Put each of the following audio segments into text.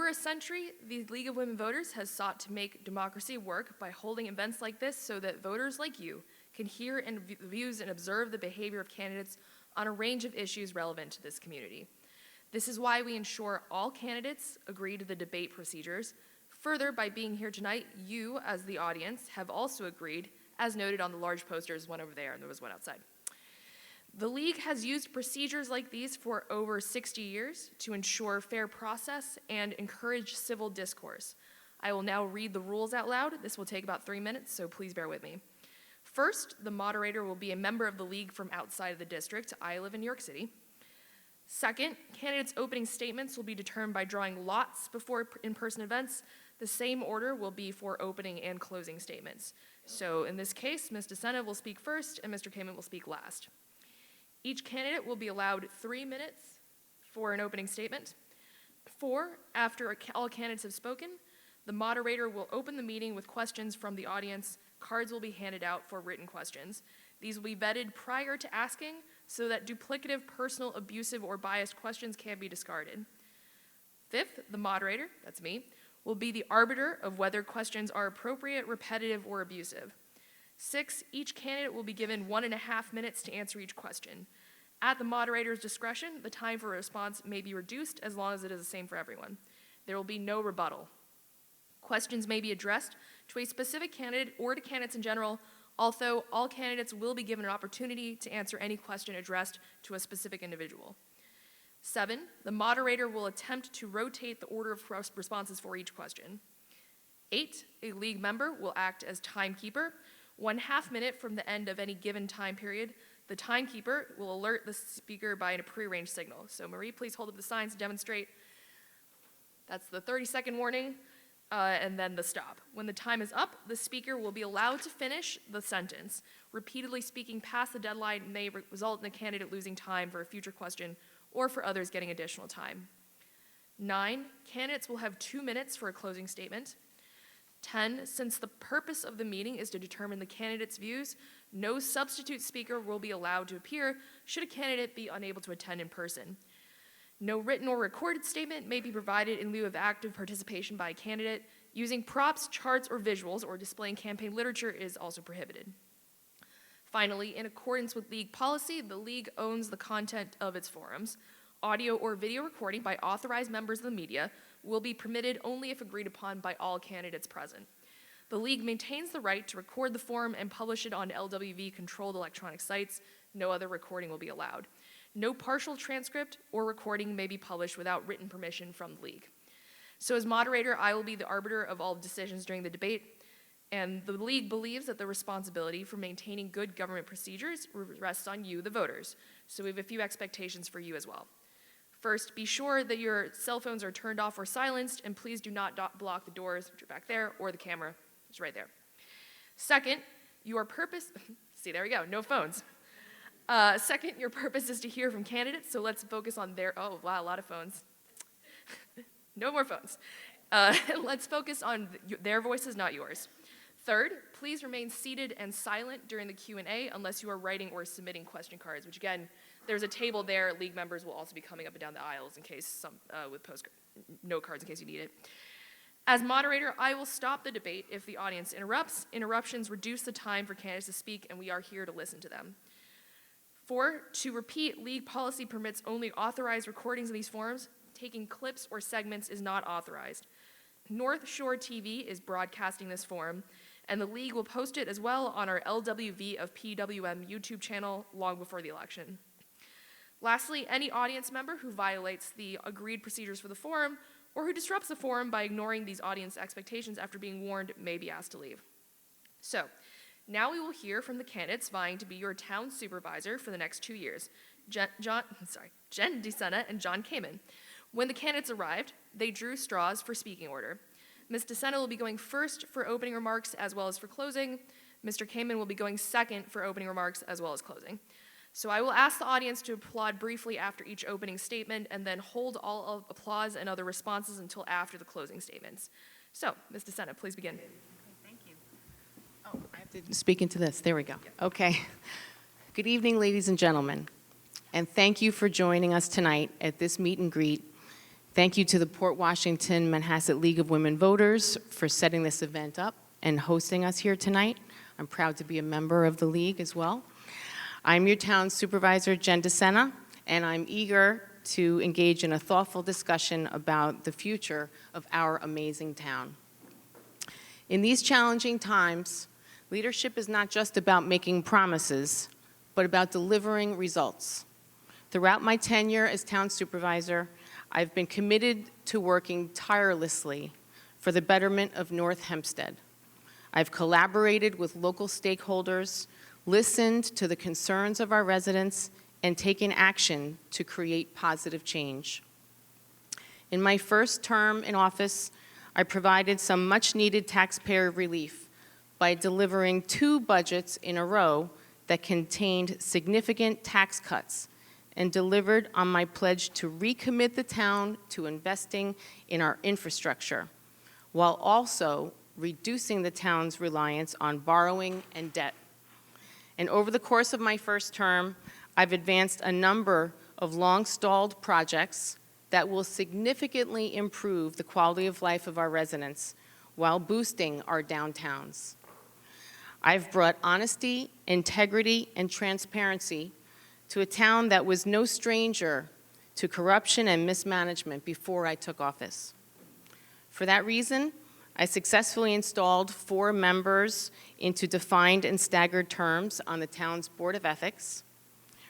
a century, the League of Women Voters has sought to make democracy work by holding events like this so that voters like you can hear and views and observe the behavior of candidates on a range of issues relevant to this community. This is why we ensure all candidates agree to the debate procedures. Further, by being here tonight, you, as the audience, have also agreed, as noted on the large posters, one over there, and there was one outside. The League has used procedures like these for over 60 years to ensure fair process and encourage civil discourse. I will now read the rules out loud. This will take about 3 minutes, so please bear with me. First, the moderator will be a member of the League from outside of the district. I live in New York City. Second, candidates' opening statements will be determined by drawing lots before in-person events. The same order will be for opening and closing statements. So in this case, Ms. DeSena will speak first and Mr. Kamen will speak last. Each candidate will be allowed 3 minutes for an opening statement. 4, after all candidates have spoken, the moderator will open the meeting with questions from the audience. Cards will be handed out for written questions. These will be vetted prior to asking so that duplicative, personal, abusive, or biased questions can be discarded. 5th, the moderator, that's me, will be the arbiter of whether questions are appropriate, repetitive, or abusive. 6, each candidate will be given 1.5 minutes to answer each question. At the moderator's discretion, the time for response may be reduced as long as it is the same for everyone. There will be no rebuttal. Questions may be addressed to a specific candidate or to candidates in general, although all candidates will be given an opportunity to answer any question addressed to a specific individual. 7, the moderator will attempt to rotate the order of responses for each question. 8, a League member will act as timekeeper. 1/2 minute from the end of any given time period, the timekeeper will alert the speaker by a prearranged signal. So Marie, please hold up the signs to demonstrate. That's the 30-second warning, and then the stop. When the time is up, the speaker will be allowed to finish the sentence. Repeatedly speaking past the deadline may result in the candidate losing time for a future question or for others getting additional time. 9, candidates will have 2 minutes for a closing statement. 10, since the purpose of the meeting is to determine the candidate's views, no substitute speaker will be allowed to appear should a candidate be unable to attend in person. No written or recorded statement may be provided in lieu of active participation by a candidate. Using props, charts, or visuals, or displaying campaign literature is also prohibited. Finally, in accordance with League policy, the League owns the content of its forums. Audio or video recording by authorized members of the media will be permitted only if agreed upon by all candidates present. The League maintains the right to record the forum and publish it on LWV-controlled electronic sites. No other recording will be allowed. No partial transcript or recording may be published without written permission from the League. So as moderator, I will be the arbiter of all decisions during the debate, and the League believes that the responsibility for maintaining good government procedures rests on you, the voters. So we have a few expectations for you as well. First, be sure that your cell phones are turned off or silenced, and please do not block the doors, which are back there, or the camera, which is right there. Second, your purpose, see, there we go, no phones. Second, your purpose is to hear from candidates, so let's focus on oh wow, a lot of phones. No more phones. Let's focus on their voices, not yours. Third, please remain seated and silent during the Q&A unless you are writing or submitting question cards, which again, there's a table there. League members will also be coming up and down the aisles in case with note cards in case you need it. As moderator, I will stop the debate if the audience interrupts. Interruptions reduce the time for candidates to speak, and we are here to listen to them. 4, to repeat, League policy permits only authorized recordings of these forums. Taking clips or segments is not authorized. North Shore TV is broadcasting this forum, and the League will post it as well on our LWV of PWM YouTube channel long before the election. Lastly, any audience member who violates the agreed procedures for the forum or who disrupts the forum by ignoring these audience expectations after being warned may be asked to leave. So, now we will hear from the candidates vying to be your town supervisor for the next 2 years, Jen DeSena and John Kamen. When the candidates arrived, they drew straws for speaking order. Ms. DeSena will be going first for opening remarks as well as for closing. Mr. Kamen will be going second for opening remarks as well as closing. So I will ask the audience to applaud briefly after each opening statement and then hold all applause and other responses until after the closing statements. So, Ms. DeSena, please begin. Okay, thank you. Oh, I have to speak into this. There we go. Yep. Okay. Good evening, ladies and gentlemen, and thank you for joining us tonight at this meet and greet Thank you to the Port Washington Manhasset League of Women Voters for setting this event up and hosting us here tonight. I'm proud to be a member of the league as well. I'm your town supervisor, Jen DeSena, and I'm eager to engage in a thoughtful discussion about the future of our amazing town. In these challenging times, leadership is not just about making promises, but about delivering results. Throughout my tenure as town supervisor, I've been committed to working tirelessly for the betterment of North Hempstead. I've collaborated with local stakeholders, listened to the concerns of our residents, and taken action to create positive change. In my first term in office, I provided some much-needed taxpayer relief by delivering 2 budgets in a row that contained significant tax cuts and delivered on my pledge to recommit the town to investing in our infrastructure, while also reducing the town's reliance on borrowing and debt. And over the course of my first term, I've advanced a number of long-stalled projects that will significantly improve the quality of life of our residents while boosting our downtowns. I've brought honesty, integrity, and transparency to a town that was no stranger to corruption and mismanagement before I took office. For that reason, I successfully installed 4 members into defined and staggered terms on the town's Board of Ethics,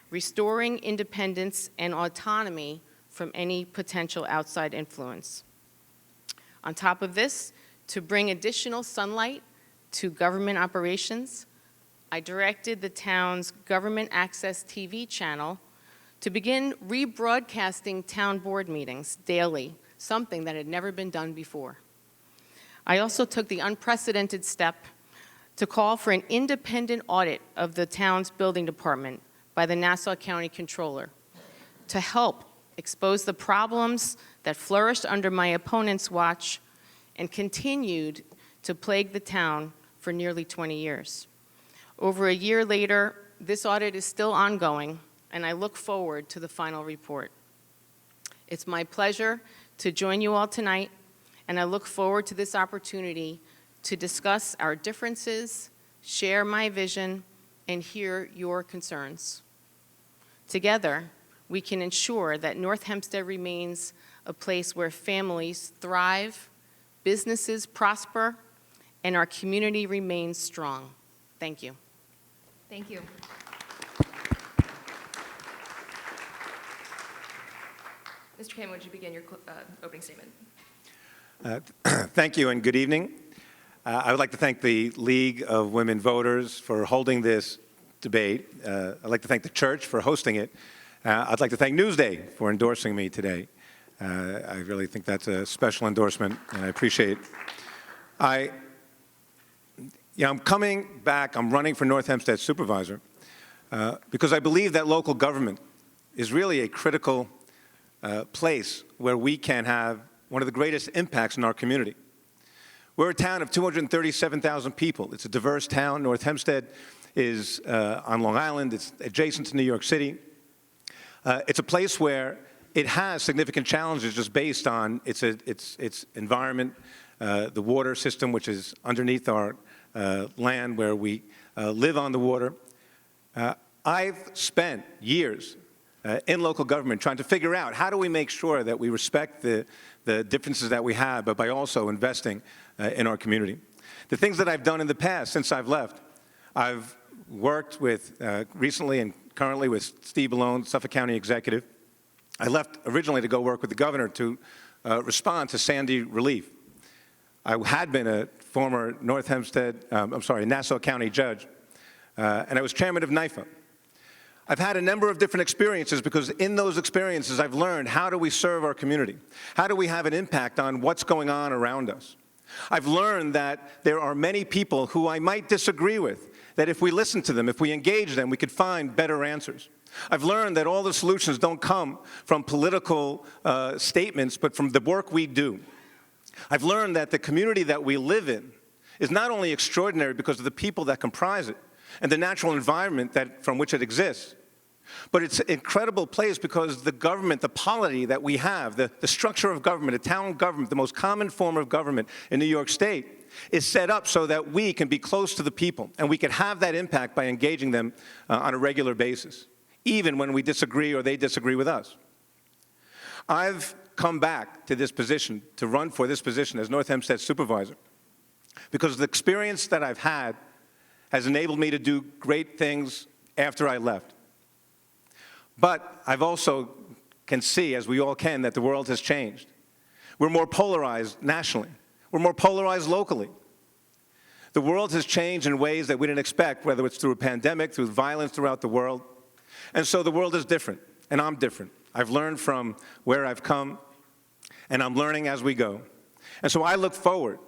restoring independence and autonomy from any potential outside influence. On top of this, to bring additional sunlight to government operations, I directed the town's Government Access TV channel to begin rebroadcasting town board meetings daily, something that had never been done before. I also took the unprecedented step to call for an independent audit of the town's building department by the Nassau County Controller to help expose the problems that flourished under my opponent's watch and continued to plague the town for nearly 20 years. Over a year later, this audit is still ongoing, and I look forward to the final report. It's my pleasure to join you all tonight, and I look forward to this opportunity to discuss our differences, share my vision, and hear your concerns. Together, we can ensure that North Hempstead remains a place where families thrive, businesses prosper, and our community remains strong. Thank you. Thank you. Mr. Kamen, would you begin your opening statement? Thank you and good evening. I would like to thank the League of Women Voters for holding this debate. I'd like to thank the church for hosting it. I'd like to thank Newsday for endorsing me today. I really think that's a special endorsement, and I appreciate it. I'm coming back. I'm running for North Hempstead Supervisor because I believe that local government is really a critical place where we can have one of the greatest impacts in our community. We're a town of 237,000 people. It's a diverse town. North Hempstead is on Long Island. It's adjacent to New York City. It's a place where it has significant challenges just based on its environment, the water system, which is underneath our land where we live on the water. I've spent years in local government trying to figure out how do we make sure that we respect the differences that we have, but by also investing in our community. The things that I've done in the past since I've left, I've worked with recently and currently with Steve Malone, Suffolk County Executive. I left originally to go work with the governor to respond to Sandy relief. I had been a former Nassau County judge, and I was chairman of NIFA. I've had a number of different experiences because in those experiences I've learned how do we serve our community? How do we have an impact on what's going on around us? I've learned that there are many people who I might disagree with, that if we listen to them, if we engage them, we could find better answers. I've learned that all the solutions don't come from political statements, but from the work we do. I've learned that the community that we live in is not only extraordinary because of the people that comprise it and the natural environment from which it exists, But it's an incredible place because the government, the polity that we have, the structure of government, a town government, the most common form of government in New York State, is set up so that we can be close to the people and we can have that impact by engaging them on a regular basis, even when we disagree or they disagree with us. I've come back to this position, to run for this position as North Hempstead supervisor, because the experience that I've had has enabled me to do great things after I left. But I've also can see, as we all can, that the world has changed. We're more polarized nationally. We're more polarized locally. The world has changed in ways that we didn't expect, whether it's through a pandemic, through violence throughout the world. And so the world is different, and I'm different. I've learned from where I've come, and I'm learning as we go. And so I look forward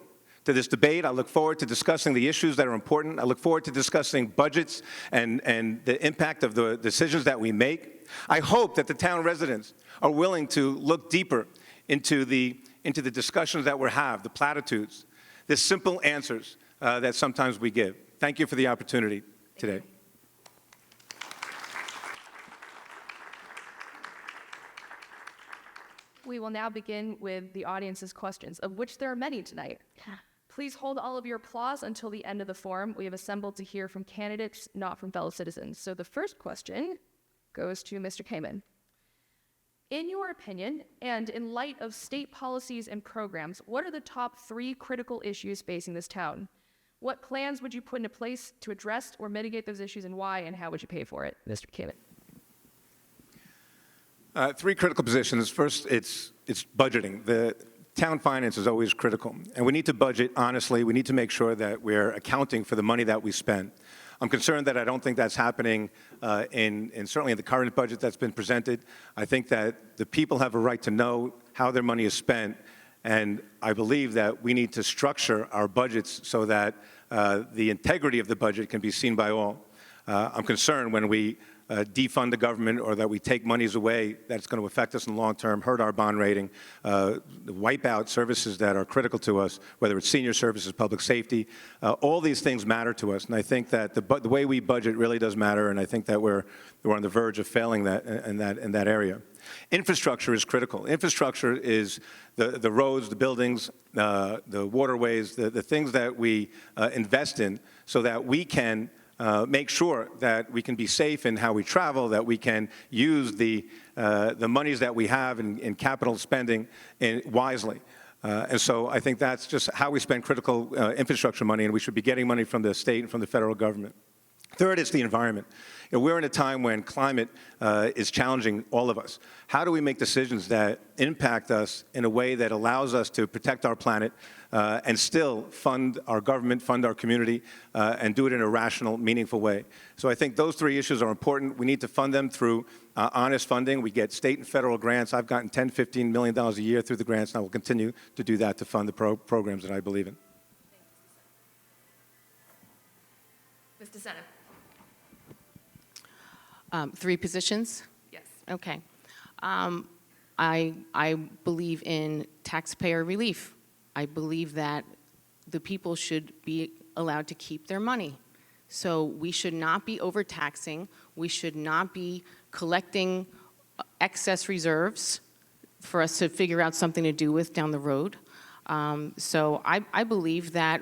to this debate. I look forward to discussing the issues that are important. I look forward to discussing budgets and the impact of the decisions that we make. I hope that the town residents are willing to look deeper into the discussions that we have, the platitudes, the simple answers that sometimes we give. Thank you for the opportunity today. We will now begin with the audience's questions, of which there are many tonight. Please hold all of your applause until the end of the forum. We have assembled to hear from candidates, not from fellow citizens. So the first question goes to Mr. Kamen. In your opinion, and in light of state policies and programs, what are the top 3 critical issues facing this town? What plans would you put into place to address or mitigate those issues, and why, and how would you pay for it? Mr. Kamen. 3 critical positions. First, it's budgeting. The town finance is always critical, and we need to budget honestly. We need to make sure that we're accounting for the money that we spend. I'm concerned that I don't think that's happening certainly in the current budget that's been presented. I think that the people have a right to know how their money is spent, and I believe that we need to structure our budgets so that the integrity of the budget can be seen by all. I'm concerned when we defund the government or that we take monies away, that's going to affect us in the long term, hurt our bond rating, wipe out services that are critical to us, whether it's senior services, public safety. All these things matter to us, and I think that the way we budget really does matter, and I think that we're on the verge of failing that in that area. Infrastructure is critical. Infrastructure is the roads, the buildings, the waterways, the things that we invest in so that we can make sure that we can be safe in how we travel, that we can use the monies that we have in capital spending wisely. And so I think that's just how we spend critical infrastructure money, and we should be getting money from the state and from the federal government. Third is the environment. You know, we're in a time when climate is challenging all of us. How do we make decisions that impact us in a way that allows us to protect our planet and still fund our government, fund our community, and do it in a rational, meaningful way? So I think those 3 issues are important. We need to fund them through honest funding. We get state and federal grants. I've gotten $10, $15 million a year through the grants, and I will continue to do that to fund the programs that I believe in. Mr. Senate. 3 positions? Yes. Okay. I believe in taxpayer relief. I believe that the people should be allowed to keep their money. So we should not be overtaxing. We should not be collecting excess reserves for us to figure out something to do with down the road. So I believe that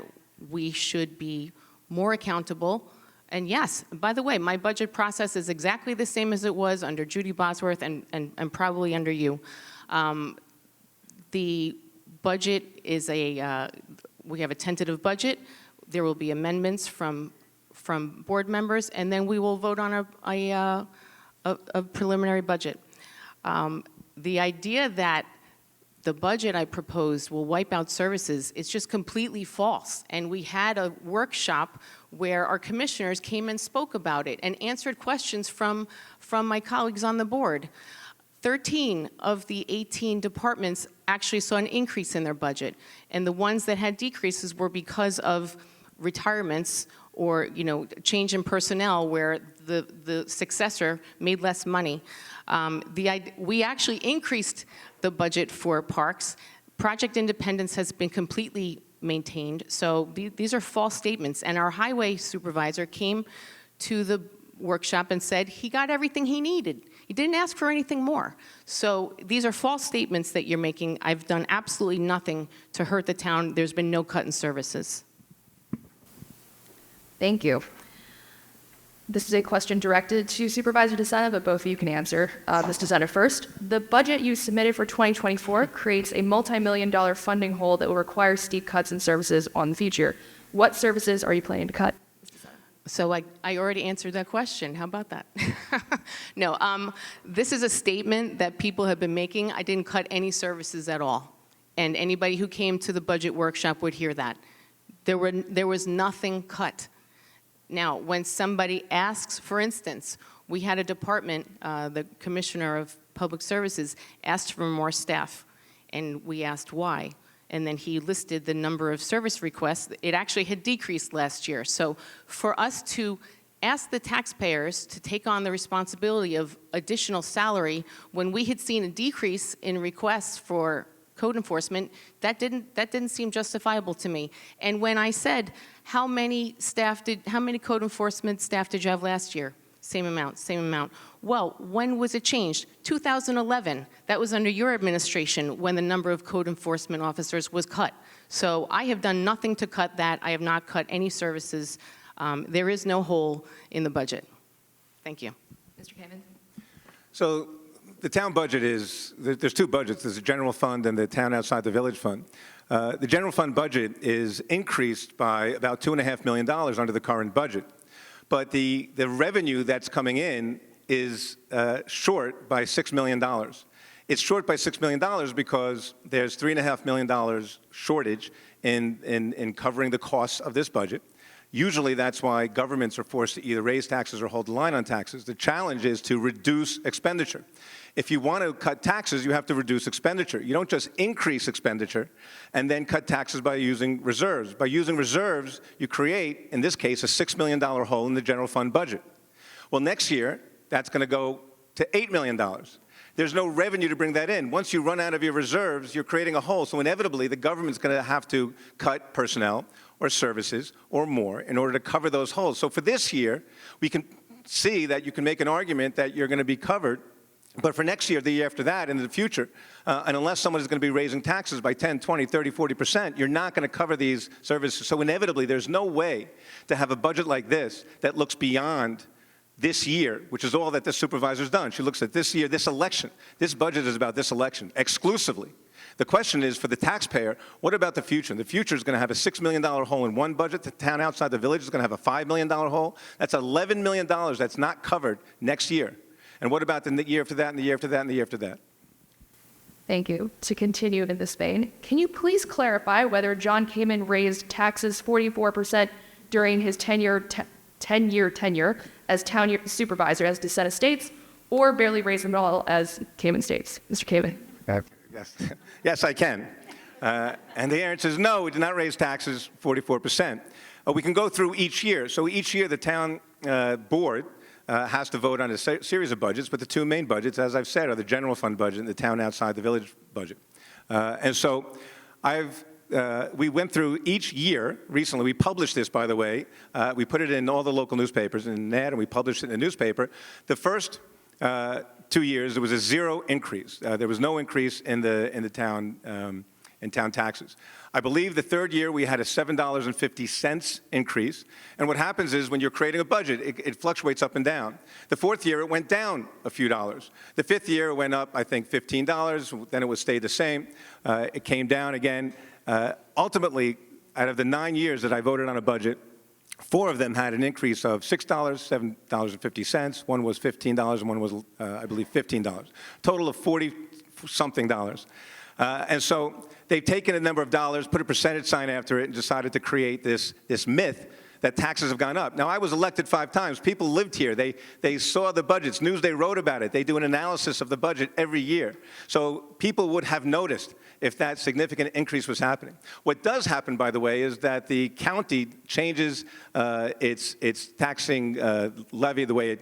we should be more accountable. And yes, by the way, my budget process is exactly the same as it was under Judy Bosworth and probably under you. The budget is we have a tentative budget. There will be amendments from board members, and then we will vote on a preliminary budget. The idea that the budget I proposed will wipe out services is just completely false. And we had a workshop where our commissioners came and spoke about it and answered questions from my colleagues on the board. 13 of the 18 departments actually saw an increase in their budget, and the ones that had decreases were because of retirements or change in personnel where the successor made less money. We actually increased the budget for parks. Project independence has been completely maintained. So these are false statements. And our highway supervisor came to the workshop and said he got everything he needed. He didn't ask for anything more. So these are false statements that you're making. I've done absolutely nothing to hurt the town. There's been no cut in services. Thank you. This is a question directed to Supervisor DeSena, but both of you can answer. Ms. DeSena first. The budget you submitted for 2024 creates a multi-million-dollar funding hole that will require steep cuts in services on the future. What services are you planning to cut? So I already answered that question. How about that? No, this is a statement that people have been making. I didn't cut any services at all. And anybody who came to the budget workshop would hear that. There was nothing cut. Now, when somebody asks, for instance, we had a department, the Commissioner of Public Services asked for more staff, and we asked why. And then he listed the number of service requests. It actually had decreased last year. So for us to ask the taxpayers to take on the responsibility of additional salary when we had seen a decrease in requests for code enforcement, that didn't seem justifiable to me. And when I said, how many code enforcement staff did you have last year? Same amount, same amount. Well, when was it changed? 2011. That was under your administration when the number of code enforcement officers was cut. So I have done nothing to cut that. I have not cut any services. There is no hole in the budget. Thank you. Mr. Kamen. So the town budget there's two budgets. There's the general fund and the town outside the village fund. The general fund budget is increased by about $2.5 million under the current budget. But the revenue that's coming in is short by $6 million. It's short by $6 million because there's $3.5 million shortage in covering the costs of this budget. Usually that's why governments are forced to either raise taxes or hold the line on taxes. The challenge is to reduce expenditure. If you want to cut taxes, you have to reduce expenditure. You don't just increase expenditure and then cut taxes by using reserves. By using reserves, you create, in this case, a $6 million hole in the general fund budget. Well, next year, that's going to go to $8 million. There's no revenue to bring that in. Once you run out of your reserves, you're creating a hole. So inevitably, the government's going to have to cut personnel or services or more in order to cover those holes. So for this year, we can see that you can make an argument that you're going to be covered. But for next year, the year after that, and in the future, and unless someone is going to be raising taxes by 10, 20, 30, 40%, you're not going to cover these services. So inevitably, there's no way to have a budget like this that looks beyond this year, which is all that the supervisor's done. She looks at this year, this election. This budget is about this election exclusively. The question is, for the taxpayer, what about the future? The future is going to have a $6 million hole in one budget. The town outside the village is going to have a $5 million hole. That's $11 million that's not covered next year. And what about the year after that, and the year after that, and the year after that? Thank you. To continue in this vein, can you please clarify whether John Kamen raised taxes 44% during his 10-year tenure as town supervisor, as DeSena states, or barely raised them at all, as Kamen states? Mr. Kamen. Yes. Yes, I can. And the answer is no, we did not raise taxes 44%. We can go through each year. So each year the town board has to vote on a series of budgets, but the two main budgets, as I've said, are the general fund budget and the town outside the village budget. And so we went through each year recently. We published this, by the way. We put it in all the local newspapers in an ad, and we published it in the newspaper. The first 2 years, there was a zero increase. There was no increase in the town in town taxes. I believe the third year we had a $7.50 increase. And what happens is when you're creating a budget, it fluctuates up and down. The fourth year, it went down a few dollars. The fifth year, it went up, I think, $15. Then it would stay the same. It came down again. Ultimately, out of the 9 years that I voted on a budget, 4 of them had an increase of $6, $7.50. One was $15, and one was, I believe, $15. Total of $40-something dollars. And so they've taken a number of dollars, put a percentage sign after it, and decided to create this myth that taxes have gone up. Now, I was elected 5 times. People lived here. They saw the budgets. Newsday wrote about it. They do an analysis of the budget every year. So people would have noticed if that significant increase was happening. What does happen, by the way, is that the county changes its taxing levy, the way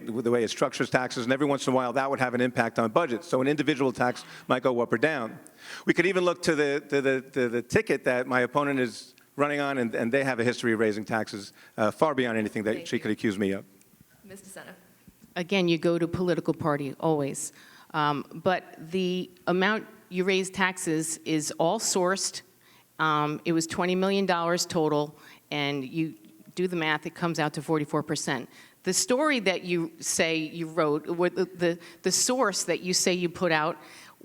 it structures taxes, and every once in a while that would have an impact on budgets. So an individual tax might go up or down. We could even look to the ticket that my opponent is running on, and they have a history of raising taxes far beyond anything that she could accuse me of. Ms. DeSena. Again, you go to political party, always. But the amount you raise taxes is all sourced. It was $20 million total, and you do the math, it comes out to 44%. The story that you say you wrote, the source that you say you put out,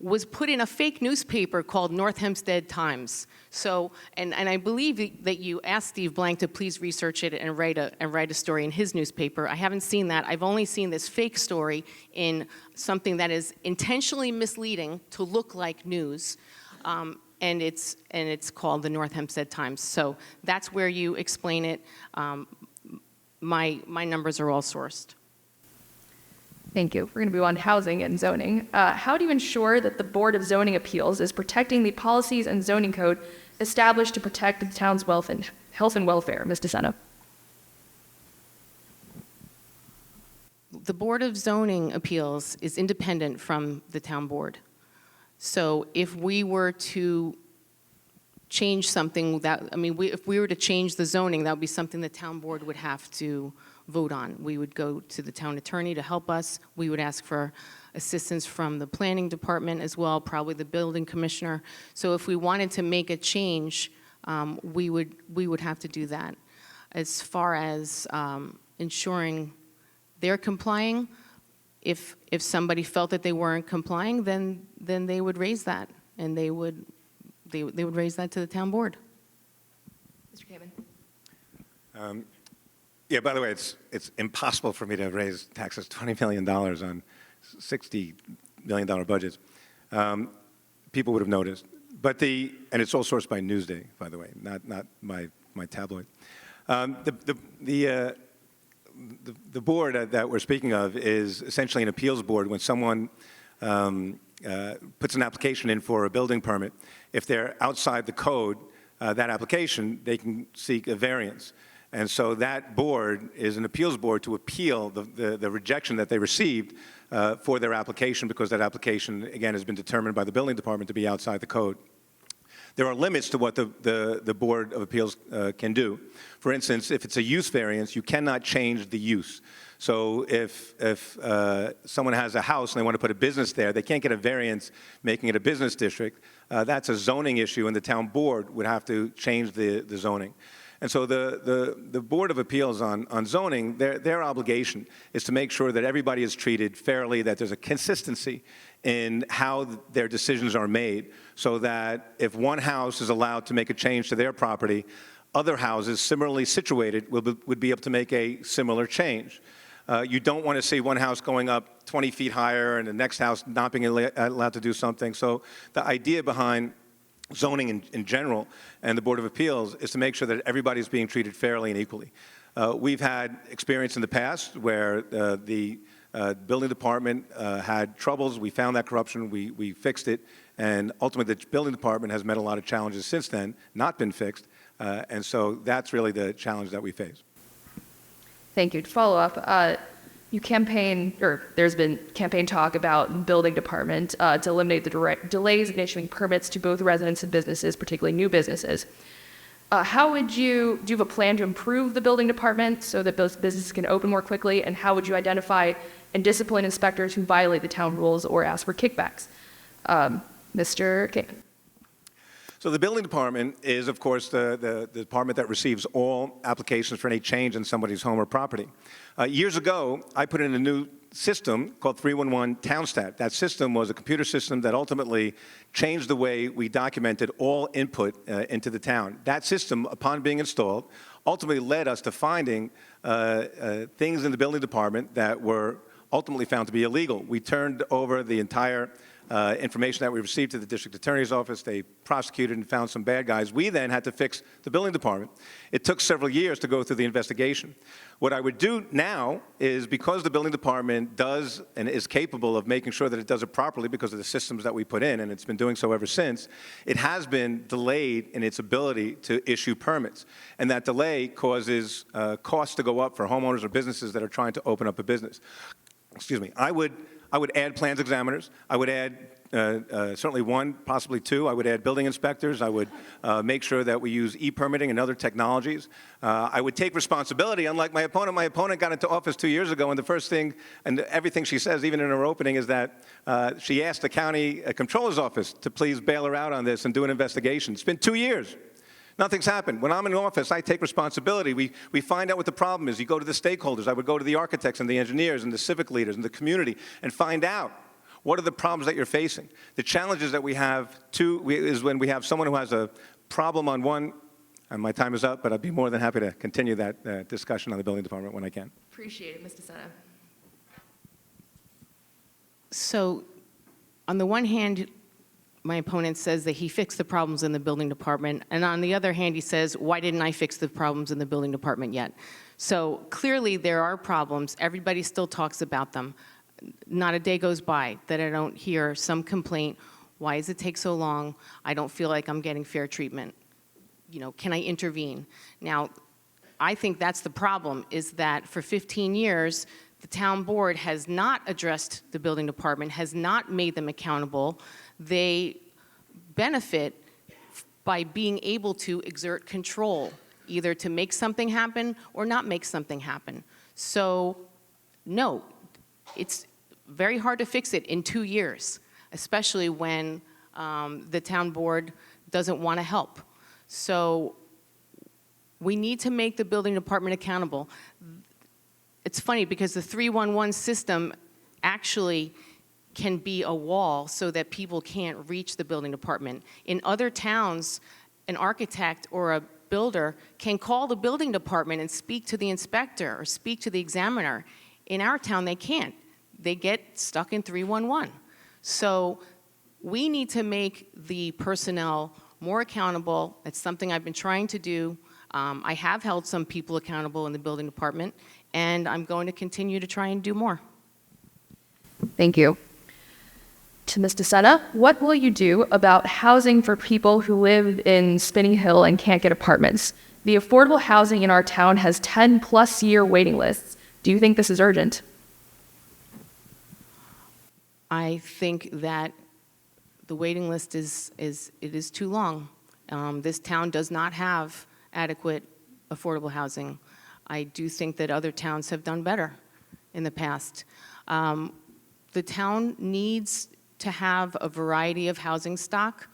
was put in a fake newspaper called North Hempstead Times. So, and I believe that you asked Steve Blank to please research it and write a story in his newspaper. I haven't seen that. I've only seen this fake story in something that is intentionally misleading to look like news. And it's called the North Hempstead Times. So that's where you explain it. My numbers are all sourced. Thank you. We're going to move on to housing and zoning. How do you ensure that the Board of Zoning Appeals is protecting the policies and zoning code established to protect the town's health and welfare? Ms. DeSena. The Board of Zoning Appeals is independent from the town board. So if we were to change something, if we were to change the zoning, that would be something the town board would have to vote on. We would go to the town attorney to help us. We would ask for assistance from the planning department as well, probably the building commissioner. So if we wanted to make a change, we would have to do that. As far as ensuring they're complying, if somebody felt that they weren't complying, then they would raise that, and they would raise that to the town board. Mr. Kamen. Yeah, by the way, it's impossible for me to raise taxes $20 million on $60 million budgets. People would have noticed. And it's all sourced by Newsday, by the way, not my tabloid. The board that we're speaking of is essentially an appeals board. When someone puts an application in for a building permit, if they're outside the code, that application, they can seek a variance. And so that board is an appeals board to appeal the rejection that they received for their application, because that application, again, has been determined by the building department to be outside the code. There are limits to what the Board of Appeals can do. For instance, if it's a use variance, you cannot change the use. So if someone has a house and they want to put a business there, they can't get a variance making it a business district. That's a zoning issue, and the town board would have to change the zoning. And so the Board of Appeals on zoning, their obligation is to make sure that everybody is treated fairly, that there's a consistency in how their decisions are made, so that if one house is allowed to make a change to their property, other houses similarly situated would be able to make a similar change. You don't want to see one house going up 20 feet higher and the next house not being allowed to do something. So the idea behind zoning in general and the Board of Appeals is to make sure that everybody's being treated fairly and equally. We've had experience in the past where the building department had troubles. We found that corruption. We fixed it. And ultimately, the building department has met a lot of challenges since then, not been fixed. And so that's really the challenge that we face. Thank you. To follow up, there's been campaign talk about the building department to eliminate the delays in issuing permits to both residents and businesses, particularly new businesses. Do you have a plan to improve the building department so that those businesses can open more quickly? And how would you identify and discipline inspectors who violate the town rules or ask for kickbacks? Mr. Kamen. So the building department is, of course, the department that receives all applications for any change in somebody's home or property. Years ago, I put in a new system called 311 TownStat. That system was a computer system that ultimately changed the way we documented all input into the town. That system, upon being installed, ultimately led us to finding things in the building department that were ultimately found to be illegal. We turned over the entire information that we received to the district attorney's office. They prosecuted and found some bad guys. We then had to fix the building department. It took several years to go through the investigation. What I would do now is, because the building department does and is capable of making sure that it does it properly because of the systems that we put in, and it's been doing so ever since, it has been delayed in its ability to issue permits. And that delay causes costs to go up for homeowners or businesses that are trying to open up a business. Excuse me. I would add plans examiners. I would add certainly one, possibly two. I would add building inspectors. I would make sure that we use e-permitting and other technologies. I would take responsibility, unlike my opponent. My opponent got into office 2 years ago, and the first thing, and everything she says, even in her opening, is that she asked the county controller's office to please bail her out on this and do an investigation. It's been 2 years. Nothing's happened. When I'm in office, I take responsibility. We find out what the problem is. You go to the stakeholders. I would go to the architects and the engineers and the civic leaders and the community and find out what are the problems that you're facing. The challenges that we have, too, is when we have someone who has a problem on one, and my time is up, but I'd be more than happy to continue that discussion on the building department when I can. Appreciate it, Ms. DeSena. So, on the one hand, my opponent says that he fixed the problems in the building department, and on the other hand, he says, why didn't I fix the problems in the building department yet? So clearly there are problems. Everybody still talks about them. Not a day goes by that I don't hear some complaint. Why does it take so long? I don't feel like I'm getting fair treatment. You know, can I intervene? Now, I think that's the problem, is that for 15 years, the town board has not addressed the building department, has not made them accountable. They benefit by being able to exert control, either to make something happen or not make something happen. So, no, it's very hard to fix it in 2 years, especially when the town board doesn't want to help. So we need to make the building department accountable. It's funny because the 311 system actually can be a wall so that people can't reach the building department. In other towns, an architect or a builder can call the building department and speak to the inspector or speak to the examiner. In our town, they can't. They get stuck in 311. So we need to make the personnel more accountable. It's something I've been trying to do. I have held some people accountable in the building department, and I'm going to continue to try and do more. Thank you. To Ms. DeSena, what will you do about housing for people who live in Spinning Hill and can't get apartments? The affordable housing in our town has 10+ year waiting lists. Do you think this is urgent? I think that the waiting list is too long. This town does not have adequate affordable housing. I do think that other towns have done better in the past. The town needs to have a variety of housing stock.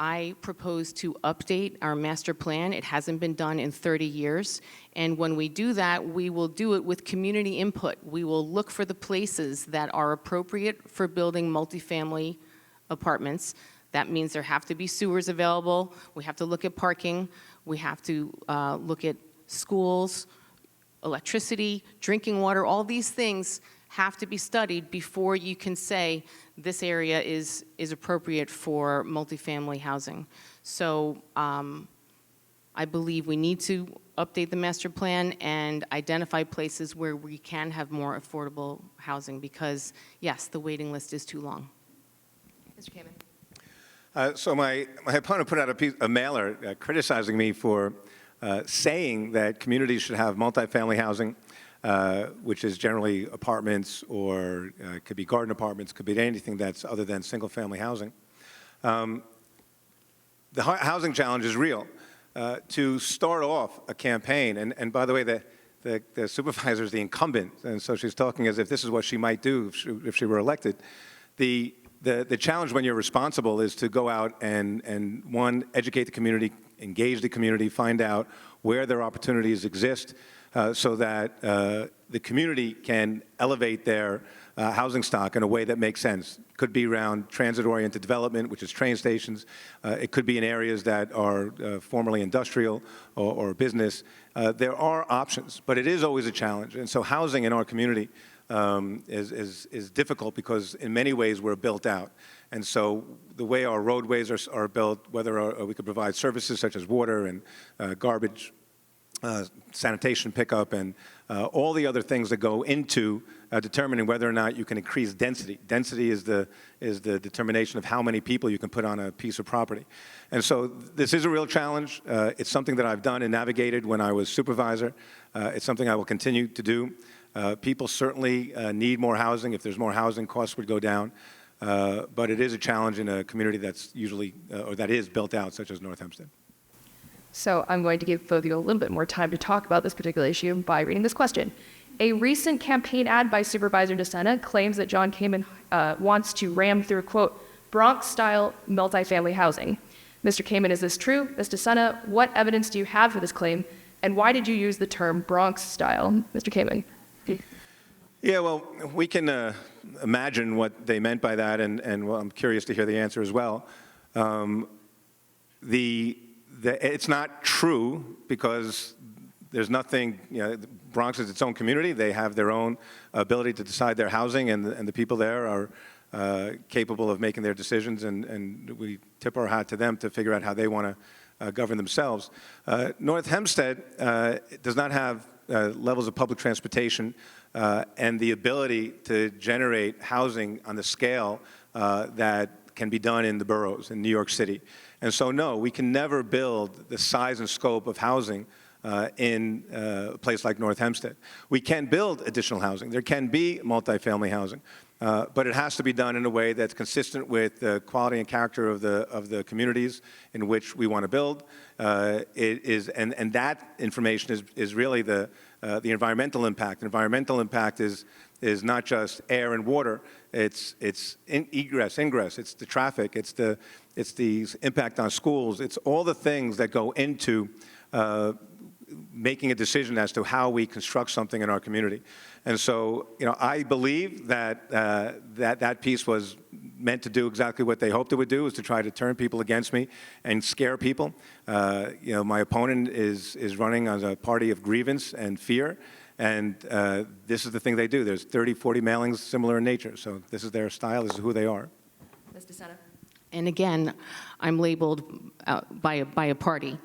I propose to update our master plan. It hasn't been done in 30 years. And when we do that, we will do it with community input. We will look for the places that are appropriate for building multifamily apartments. That means there have to be sewers available. We have to look at parking. We have to look at schools, electricity, drinking water. All these things have to be studied before you can say this area is appropriate for multifamily housing. So I believe we need to update the master plan and identify places where we can have more affordable housing because, yes, the waiting list is too long. Mr. Kamen. So my opponent put out a mailer criticizing me for saying that communities should have multifamily housing, which is generally apartments or could be garden apartments, could be anything that's other than single-family housing. The housing challenge is real. To start off a campaign, and by the way, the supervisor is the incumbent, and so she's talking as if this is what she might do if she were elected. The challenge when you're responsible is to go out and one, educate the community, engage the community, find out where their opportunities exist so that the community can elevate their housing stock in a way that makes sense. Could be around transit-oriented development, which is train stations. It could be in areas that are formerly industrial or business. There are options, but it is always a challenge. And so housing in our community is difficult because in many ways we're built out. And so the way our roadways are built, whether we could provide services such as water and garbage, sanitation pickup, and all the other things that go into determining whether or not you can increase density. Density is the determination of how many people you can put on a piece of property. And so this is a real challenge. It's something that I've done and navigated when I was supervisor. It's something I will continue to do. People certainly need more housing. If there's more housing, costs would go down. but it is a challenge in a community that's usually, or that is built out, such as North Hempstead. So I'm going to give both of you a little bit more time to talk about this particular issue by reading this question. A recent campaign ad by Supervisor DeSena claims that John Kamen wants to ram through, quote, Bronx-style multifamily housing. Mr. Kamen, is this true? Ms. DeSena, what evidence do you have for this claim, and why did you use the term Bronx-style? Mr. Kamen. Yeah, well, we can imagine what they meant by that, and well, I'm curious to hear the answer as well. It's not true because there's nothing, the Bronx is its own community. They have their own ability to decide their housing, and the people there are capable of making their decisions, and we tip our hat to them to figure out how they want to govern themselves. North Hempstead does not have levels of public transportation and the ability to generate housing on the scale that can be done in the boroughs in New York City. And so, no, we can never build the size and scope of housing in a place like North Hempstead. We can build additional housing. There can be multifamily housing, but it has to be done in a way that's consistent with the quality and character of the communities in which we want to build. And that information is really the environmental impact. Environmental impact is not just air and water. It's egress, ingress. It's the traffic. It's the impact on schools. It's all the things that go into making a decision as to how we construct something in our community. And so, I believe that that piece was meant to do exactly what they hoped it would do, is to try to turn people against me and scare people. My opponent is running as a party of grievance and fear, and this is the thing they do. There's 30, 40 mailings similar in nature, so this is their style, this is who they are. Ms. DeSena. And again, I'm labeled by a party.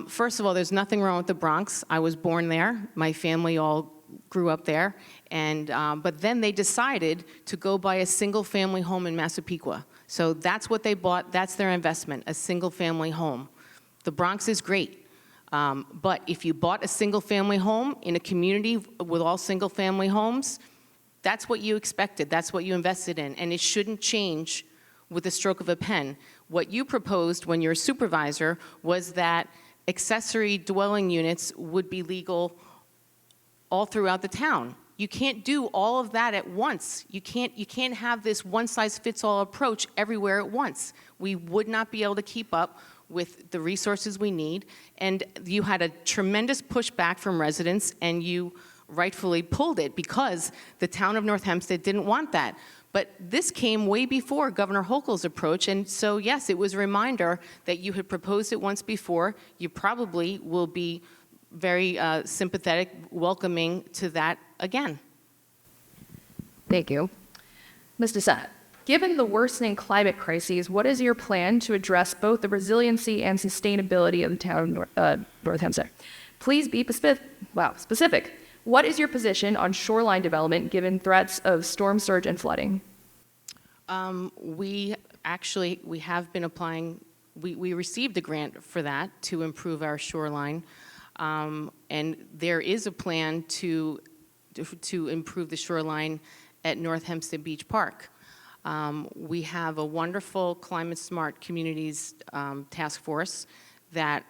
First of all, there's nothing wrong with the Bronx. I was born there. My family all grew up there. But then they decided to go buy a single-family home in Massapequa. So that's what they bought. That's their investment, a single-family home. The Bronx is great. But if you bought a single-family home in a community with all single-family homes, that's what you expected. That's what you invested in. And it shouldn't change with the stroke of a pen. What you proposed when you're a supervisor was that accessory dwelling units would be legal all throughout the town. You can't do all of that at once. You can't have this one-size-fits-all approach everywhere at once. We would not be able to keep up with the resources we need, and you had a tremendous pushback from residents, and you rightfully pulled it because the town of North Hempstead didn't want that. But this came way before Governor Hochul's approach, and so yes, it was a reminder that you had proposed it once before. You probably will be very sympathetic, welcoming to that again. Thank you. Ms. DeSena, given the worsening climate crises, what is your plan to address both the resiliency and sustainability of the town of North Hempstead? Please be specific. What is your position on shoreline development given threats of storm surge and flooding? We have been applying, we received a grant for that to improve our shoreline. And there is a plan to improve the shoreline at North Hempstead Beach Park. We have a wonderful Climate Smart Communities task force that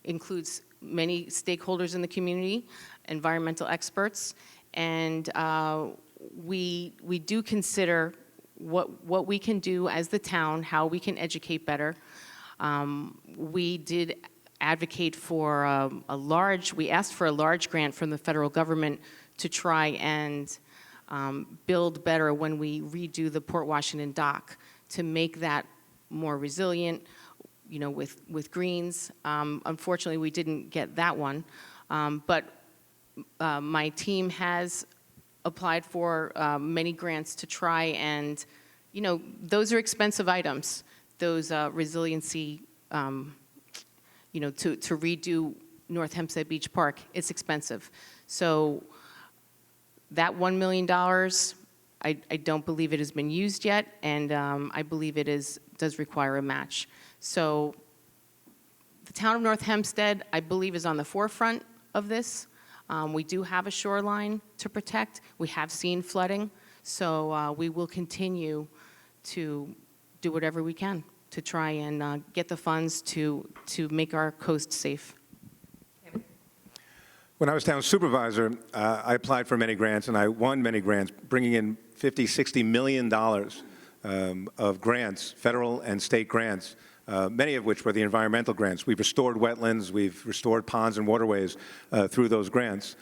includes many stakeholders in the community, environmental experts, and we do consider what we can do as the town, how we can educate better. We did advocate for we asked for a large grant from the federal government to try and build better when we redo the Port Washington dock to make that more resilient, with greens. Unfortunately, we didn't get that one, but my team has applied for many grants to try and, those are expensive items, those resiliency, to redo North Hempstead Beach Park, it's expensive. So that $1 million, I don't believe it has been used yet, and I believe it does require a match. So the town of North Hempstead, I believe, is on the forefront of this. We do have a shoreline to protect. We have seen flooding. So we will continue to do whatever we can to try and get the funds to make our coast safe. When I was town supervisor, I applied for many grants, and I won many grants, bringing in $50, $60 million of grants, federal and state grants, many of which were the environmental grants. We've restored wetlands, we've restored ponds and waterways through those grants.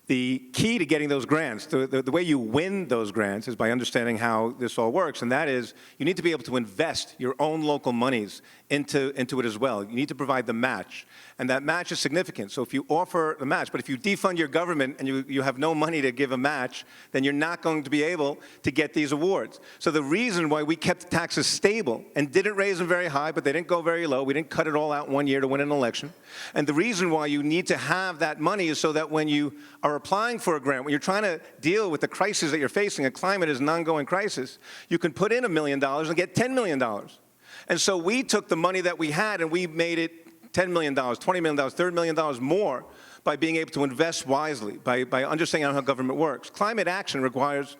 The key to getting those grants, the way you win those grants is by understanding how this all works, and that is you need to be able to invest your own local monies into it as well. You need to provide the match, and that match is significant. So if you offer the match, but if you defund your government and you have no money to give a match, then you're not going to be able to get these awards. So the reason why we kept the taxes stable and didn't raise them very high, but they didn't go very low, we didn't cut it all out one year to win an election, and the reason why you need to have that money is so that when you are applying for a grant, when you're trying to deal with the crisis that you're facing, a climate is an ongoing crisis, you can put in $1 million and get $10 million. And so we took the money that we had and we made it $10 million, $20 million, $30 million more by being able to invest wisely, by understanding how government works. Climate action requires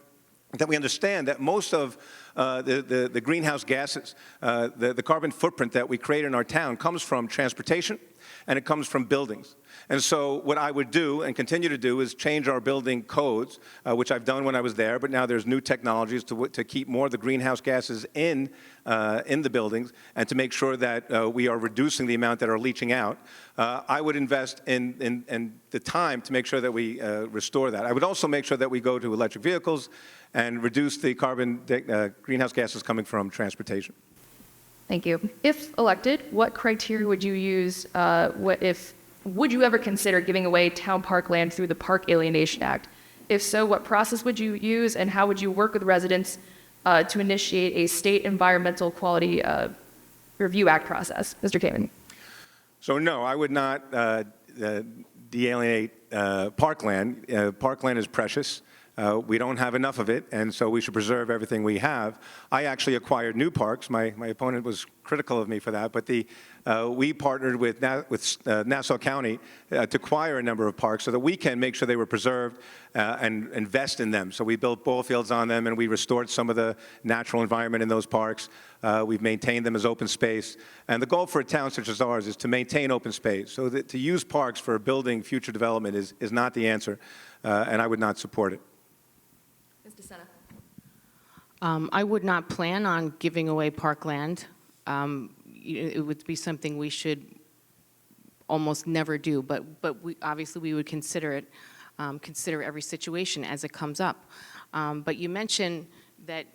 that we understand that most of the greenhouse gases, the carbon footprint that we create in our town comes from transportation and it comes from buildings. And so what I would do and continue to do is change our building codes, which I've done when I was there, but now there's new technologies to keep more of the greenhouse gases in the buildings and to make sure that we are reducing the amount that are leaching out. I would invest in the time to make sure that we restore that. I would also make sure that we go to electric vehicles and reduce the greenhouse gases coming from transportation. Thank you. If elected, what criteria would you use? Would you ever consider giving away town park land through the Park Alienation Act? If so, what process would you use, and how would you work with residents to initiate a state environmental quality review act process? Mr. Kamen. So no, I would not de-alienate parkland. Parkland is precious. We don't have enough of it, and so we should preserve everything we have. I actually acquired new parks. My opponent was critical of me for that, but we partnered with Nassau County to acquire a number of parks so that we can make sure they were preserved and invest in them. So we built ball fields on them, and we restored some of the natural environment in those parks. We've maintained them as open space. And the goal for a town such as ours is to maintain open space. So that to use parks for building future development is not the answer, and I would not support it. I would not plan on giving away parkland. It would be something we should almost never do, but obviously we would consider it, consider every situation as it comes up. But you mentioned that,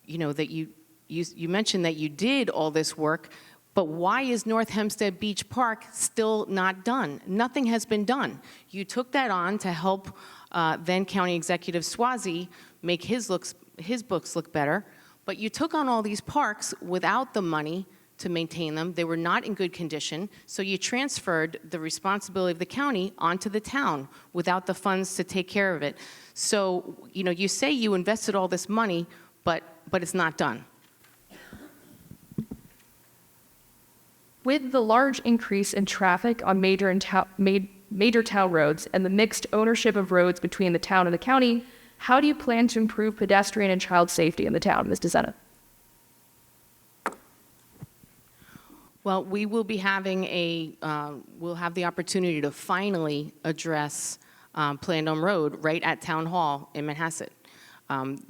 you mentioned that you did all this work, but why is North Hempstead Beach Park still not done? Nothing has been done. You took that on to help then County Executive Swazi make his books look better, but you took on all these parks without the money to maintain them. They were not in good condition, so you transferred the responsibility of the county onto the town without the funds to take care of it. So, you say you invested all this money, but it's not done. With the large increase in traffic on major town roads and the mixed ownership of roads between the town and the county, how do you plan to improve pedestrian and child safety in the town, Ms. DeSena? Well, we will be having we'll have the opportunity to finally address Plandome Road right at Town Hall in Manhasset.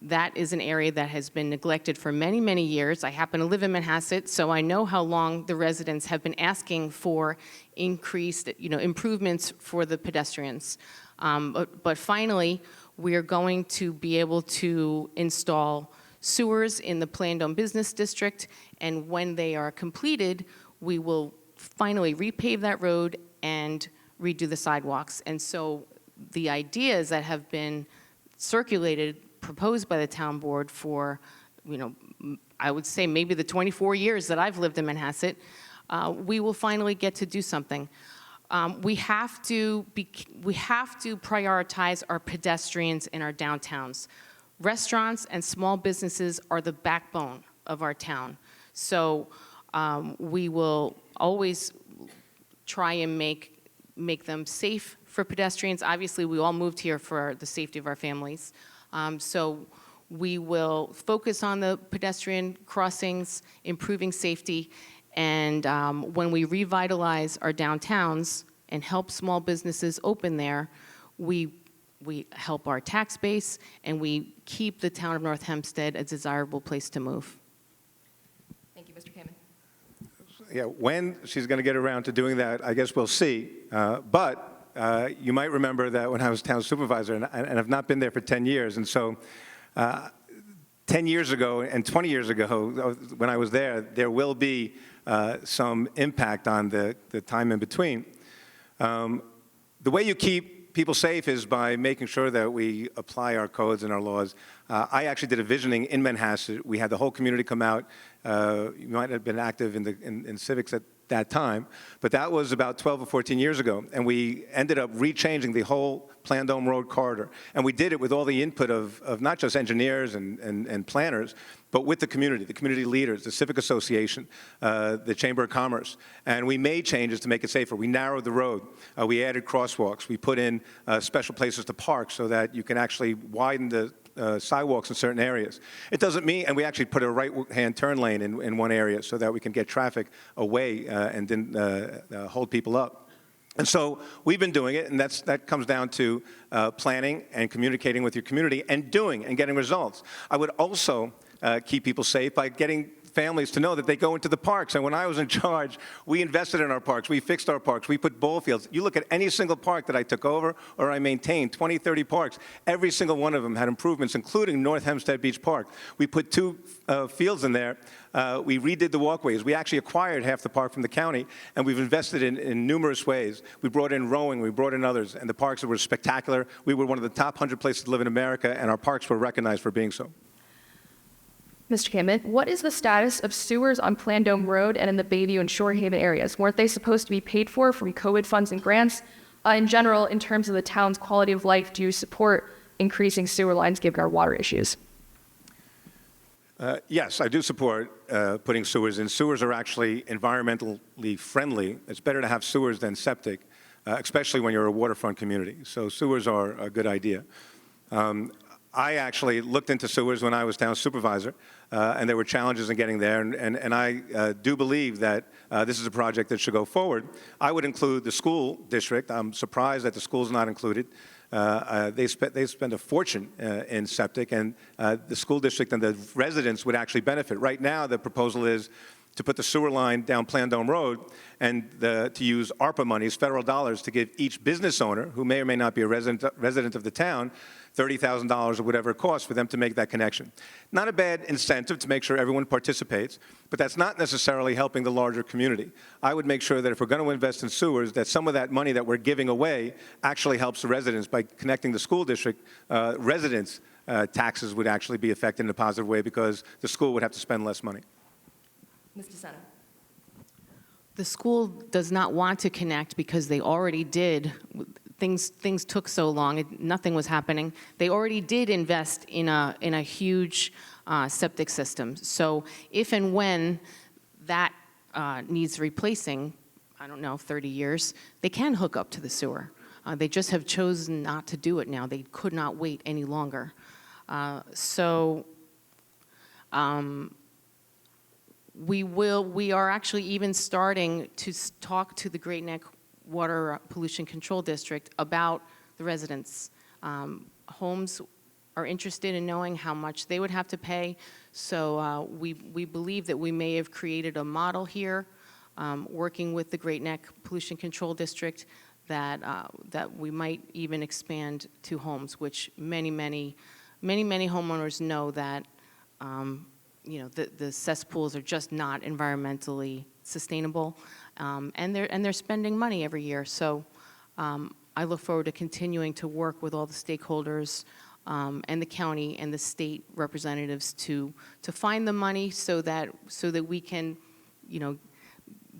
That is an area that has been neglected for many, many years. I happen to live in Manhasset, so I know how long the residents have been asking for increased, improvements for the pedestrians. But finally, we are going to be able to install sewers in the Plandome Business District, and when they are completed, we will finally repave that road and redo the sidewalks. And so the ideas that have been circulated, proposed by the town board for, I would say maybe the 24 years that I've lived in Manhasset, we will finally get to do something. We have to prioritize our pedestrians in our downtowns. Restaurants and small businesses are the backbone of our town. So we will always try and make them safe for pedestrians. Obviously, we all moved here for the safety of our families. So We will focus on the pedestrian crossings, improving safety, and when we revitalize our downtowns and help small businesses open there, we help our tax base, and we keep the town of North Hempstead a desirable place to move. Thank you, Mr. Kamen. Yeah, when she's going to get around to doing that, I guess we'll see. But you might remember that when I was town supervisor, and I've not been there for 10 years, and so 10 years ago and 20 years ago, when I was there will be some impact on the time in between. The way you keep people safe is by making sure that we apply our codes and our laws. I actually did a visioning in Manhasset. We had the whole community come out. You might have been active in civics at that time, but that was about 12 or 14 years ago, and we ended up rechanging the whole Plandome Road corridor. And we did it with all the input of not just engineers and planners, but with the community leaders, the Civic Association, the Chamber of Commerce. And we made changes to make it safer. We narrowed the road. We added crosswalks. We put in special places to park so that you can actually widen the sidewalks in certain areas. It doesn't mean, and we actually put a right-hand turn lane in one area so that we can get traffic away and didn't hold people up. And so we've been doing it, and that comes down to planning and communicating with your community and doing and getting results. I would also keep people safe by getting families to know that they go into the parks. And when I was in charge, we invested in our parks. We fixed our parks. We put ball fields. You look at any single park that I took over or I maintained, 20, 30 parks, every single one of them had improvements, including North Hempstead Beach Park. We put 2 fields in there. We redid the walkways. We actually acquired half the park from the county, and we've invested in numerous ways. We brought in rowing. We brought in others, and the parks were spectacular. We were one of the top 100 places to live in America, and our parks were recognized for being so. Mr. Kamen, what is the status of sewers on Plandome Road and in the Bayview and Shore Haven areas? Weren't they supposed to be paid for from COVID funds and grants? In general, in terms of the town's quality of life, do you support increasing sewer lines given our water issues? Yes, I do support putting sewers in. Sewers are actually environmentally friendly. It's better to have sewers than septic, especially when you're a waterfront community. So sewers are a good idea. I actually looked into sewers when I was town supervisor, and there were challenges in getting there, and I do believe that this is a project that should go forward. I would include the school district. I'm surprised that the school's not included. They spend a fortune in septic, and the school district and the residents would actually benefit. Right now, the proposal is to put the sewer line down Plandome Road and to use ARPA monies, federal dollars, to give each business owner, who may or may not be a resident of the town, $30,000 or whatever it costs for them to make that connection. Not a bad incentive to make sure everyone participates, but that's not necessarily helping the larger community. I would make sure that if we're going to invest in sewers, that some of that money that we're giving away actually helps the residents by connecting the school district. Residents' taxes would actually be affected in a positive way because the school would have to spend less money. Ms. DeSena. The school does not want to connect because they already did. Things took so long, nothing was happening. They already did invest in a huge septic system. So if and when that needs replacing, I don't know, 30 years, they can hook up to the sewer. They just have chosen not to do it now. They could not wait any longer. We are actually even starting to talk to the Great Neck Water Pollution Control District about the residents. Homes are interested in knowing how much they would have to pay, so we believe that we may have created a model here, working with the Great Neck Pollution Control District, that we might even expand to homes, which many homeowners know that the cesspools are just not environmentally sustainable, and they're spending money every year. So I look forward to continuing to work with all the stakeholders and the county and the state representatives to find the money so that we can,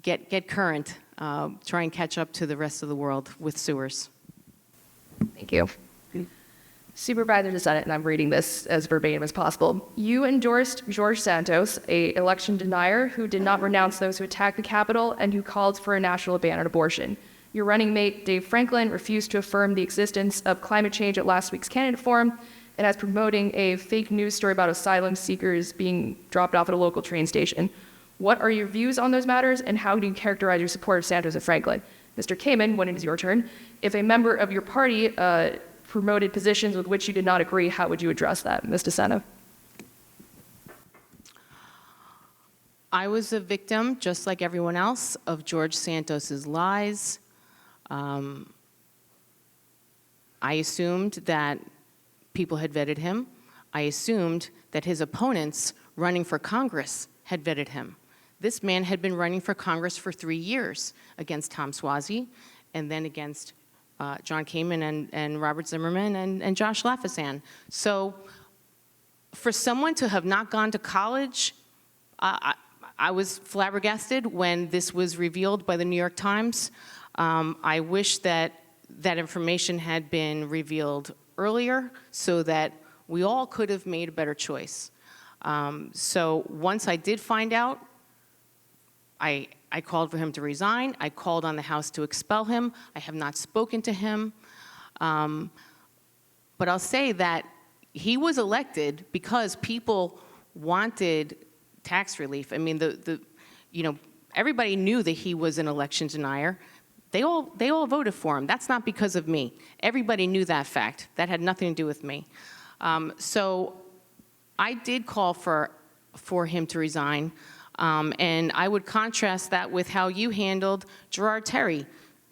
get current, try and catch up to the rest of the world with sewers. Thank you. Supervisor Debate, and I'm reading this as verbatim as possible. You endorsed George Santos, an election denier who did not renounce those who attacked the Capitol and who called for a national ban on abortion. Your running mate, Dave Franklin, refused to affirm the existence of climate change at last week's candidate forum, and as promoting a fake news story about asylum seekers being dropped off at a local train station. What are your views on those matters, and how do you characterize your support of Santos and Franklin? Mr. Kamen, when it is your turn, if a member of your party promoted positions with which you did not agree, how would you address that? Ms. DeSena. I was a victim, just like everyone else, of George Santos's lies. I assumed that people had vetted him. I assumed that his opponents running for Congress had vetted him. This man had been running for Congress for 3 years against Tom Suozzi, and then against John Kamen and Robert Zimmerman and Josh Lafazan. So for someone to have not gone to college, I was flabbergasted when this was revealed by the New York Times. I wish that that information had been revealed earlier so that we all could have made a better choice. So once I did find out, I called for him to resign. I called on the House to expel him. I have not spoken to him. But I'll say that he was elected because people wanted tax relief. I mean, everybody knew that he was an election denier. They all voted for him. That's not because of me. Everybody knew that fact. That had nothing to do with me. So I did call for him to resign. And I would contrast that with how you handled Gerard Terry.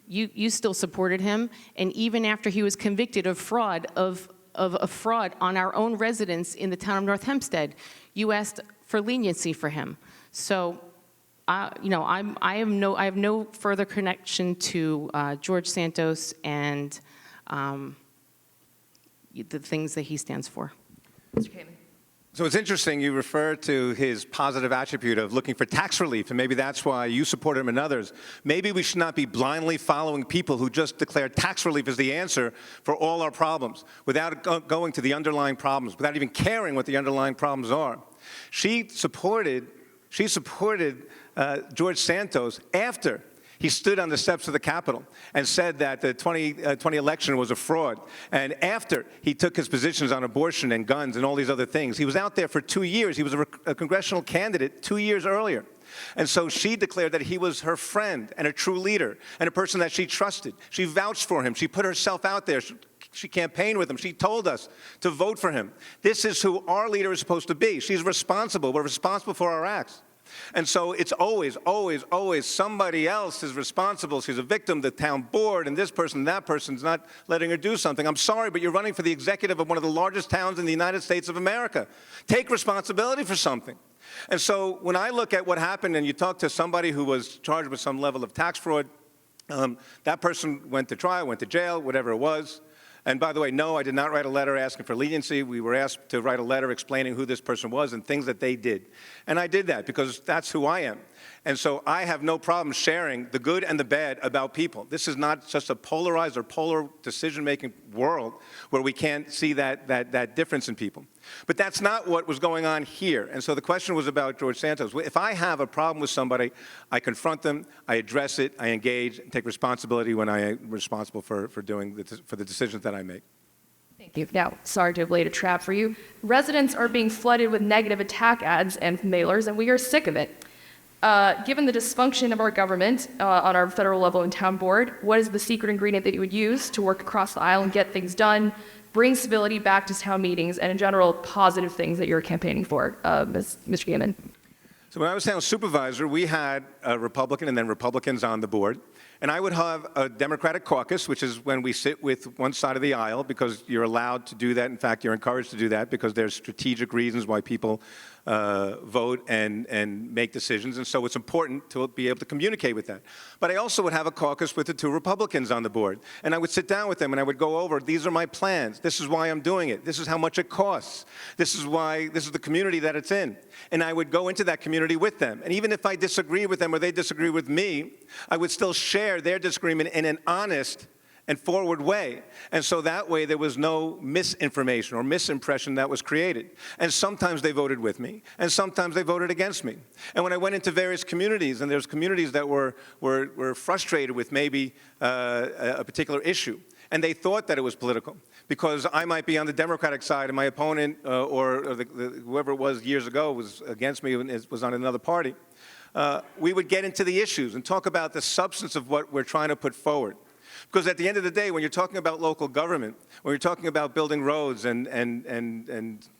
You still supported him, and even after he was convicted of fraud, of a fraud on our own residents in the town of North Hempstead, you asked for leniency for him. So, I have no further connection to George Santos and the things that he stands for. Mr. Kamen. So it's interesting you refer to his positive attribute of looking for tax relief, and maybe that's why you support him and others. Maybe we should not be blindly following people who just declare tax relief as the answer for all our problems without going to the underlying problems, without even caring what the underlying problems are. She supported George Santos after he stood on the steps of the Capitol and said that the 2020 election was a fraud. And after he took his positions on abortion and guns and all these other things, he was out there for 2 years. He was a congressional candidate 2 years earlier. And so she declared that he was her friend and a true leader and a person that she trusted. She vouched for him. She put herself out there. She campaigned with him. She told us to vote for him. This is who our leader is supposed to be. She's responsible. We're responsible for our acts. And so it's always, always, always somebody else is responsible. She's a victim, the town board, and this person, that person's not letting her do something. I'm sorry, but you're running for the executive of one of the largest towns in the United States of America. Take responsibility for something. And so when I look at what happened and you talk to somebody who was charged with some level of tax fraud, that person went to trial, went to jail, whatever it was. And by the way, no, I did not write a letter asking for leniency. We were asked to write a letter explaining who this person was and things that they did. And I did that because that's who I am. And so I have no problem sharing the good and the bad about people. This is not just a polarized or polar decision-making world where we can't see that difference in people. But that's not what was going on here. And so the question was about George Santos. If I have a problem with somebody, I confront them, I address it, I engage, and take responsibility when I am responsible for the decisions that I make. Thank you. Now, sorry to have laid a trap for you. Residents are being flooded with negative attack ads and mailers, and we are sick of it. Given the dysfunction of our government on our federal level and town board, what is the secret ingredient that you would use to work across the aisle and get things done, bring civility back to town meetings, and in general, positive things that you're campaigning for, Mr. Gaiman? So when I was town supervisor, we had a Republican and then Republicans on the board. And I would have a Democratic caucus, which is when we sit with one side of the aisle, because you're allowed to do that. In fact, you're encouraged to do that because there's strategic reasons why people vote and make decisions. And so it's important to be able to communicate with that. But I also would have a caucus with the two Republicans on the board. And I would sit down with them and I would go over, these are my plans. This is why I'm doing it. This is how much it costs. This is the community that it's in. And I would go into that community with them. And even if I disagree with them or they disagree with me, I would still share their disagreement in an honest and forward way. And so that way there was no misinformation or misimpression that was created. And sometimes they voted with me, and sometimes they voted against me. And when I went into various communities, and there's communities that were frustrated with maybe a particular issue, and they thought that it was political. because I might be on the Democratic side and my opponent or whoever it was years ago was against me and was on another party, we would get into the issues and talk about the substance of what we're trying to put forward. Because at the end of the day, when you're talking about local government, when you're talking about building roads and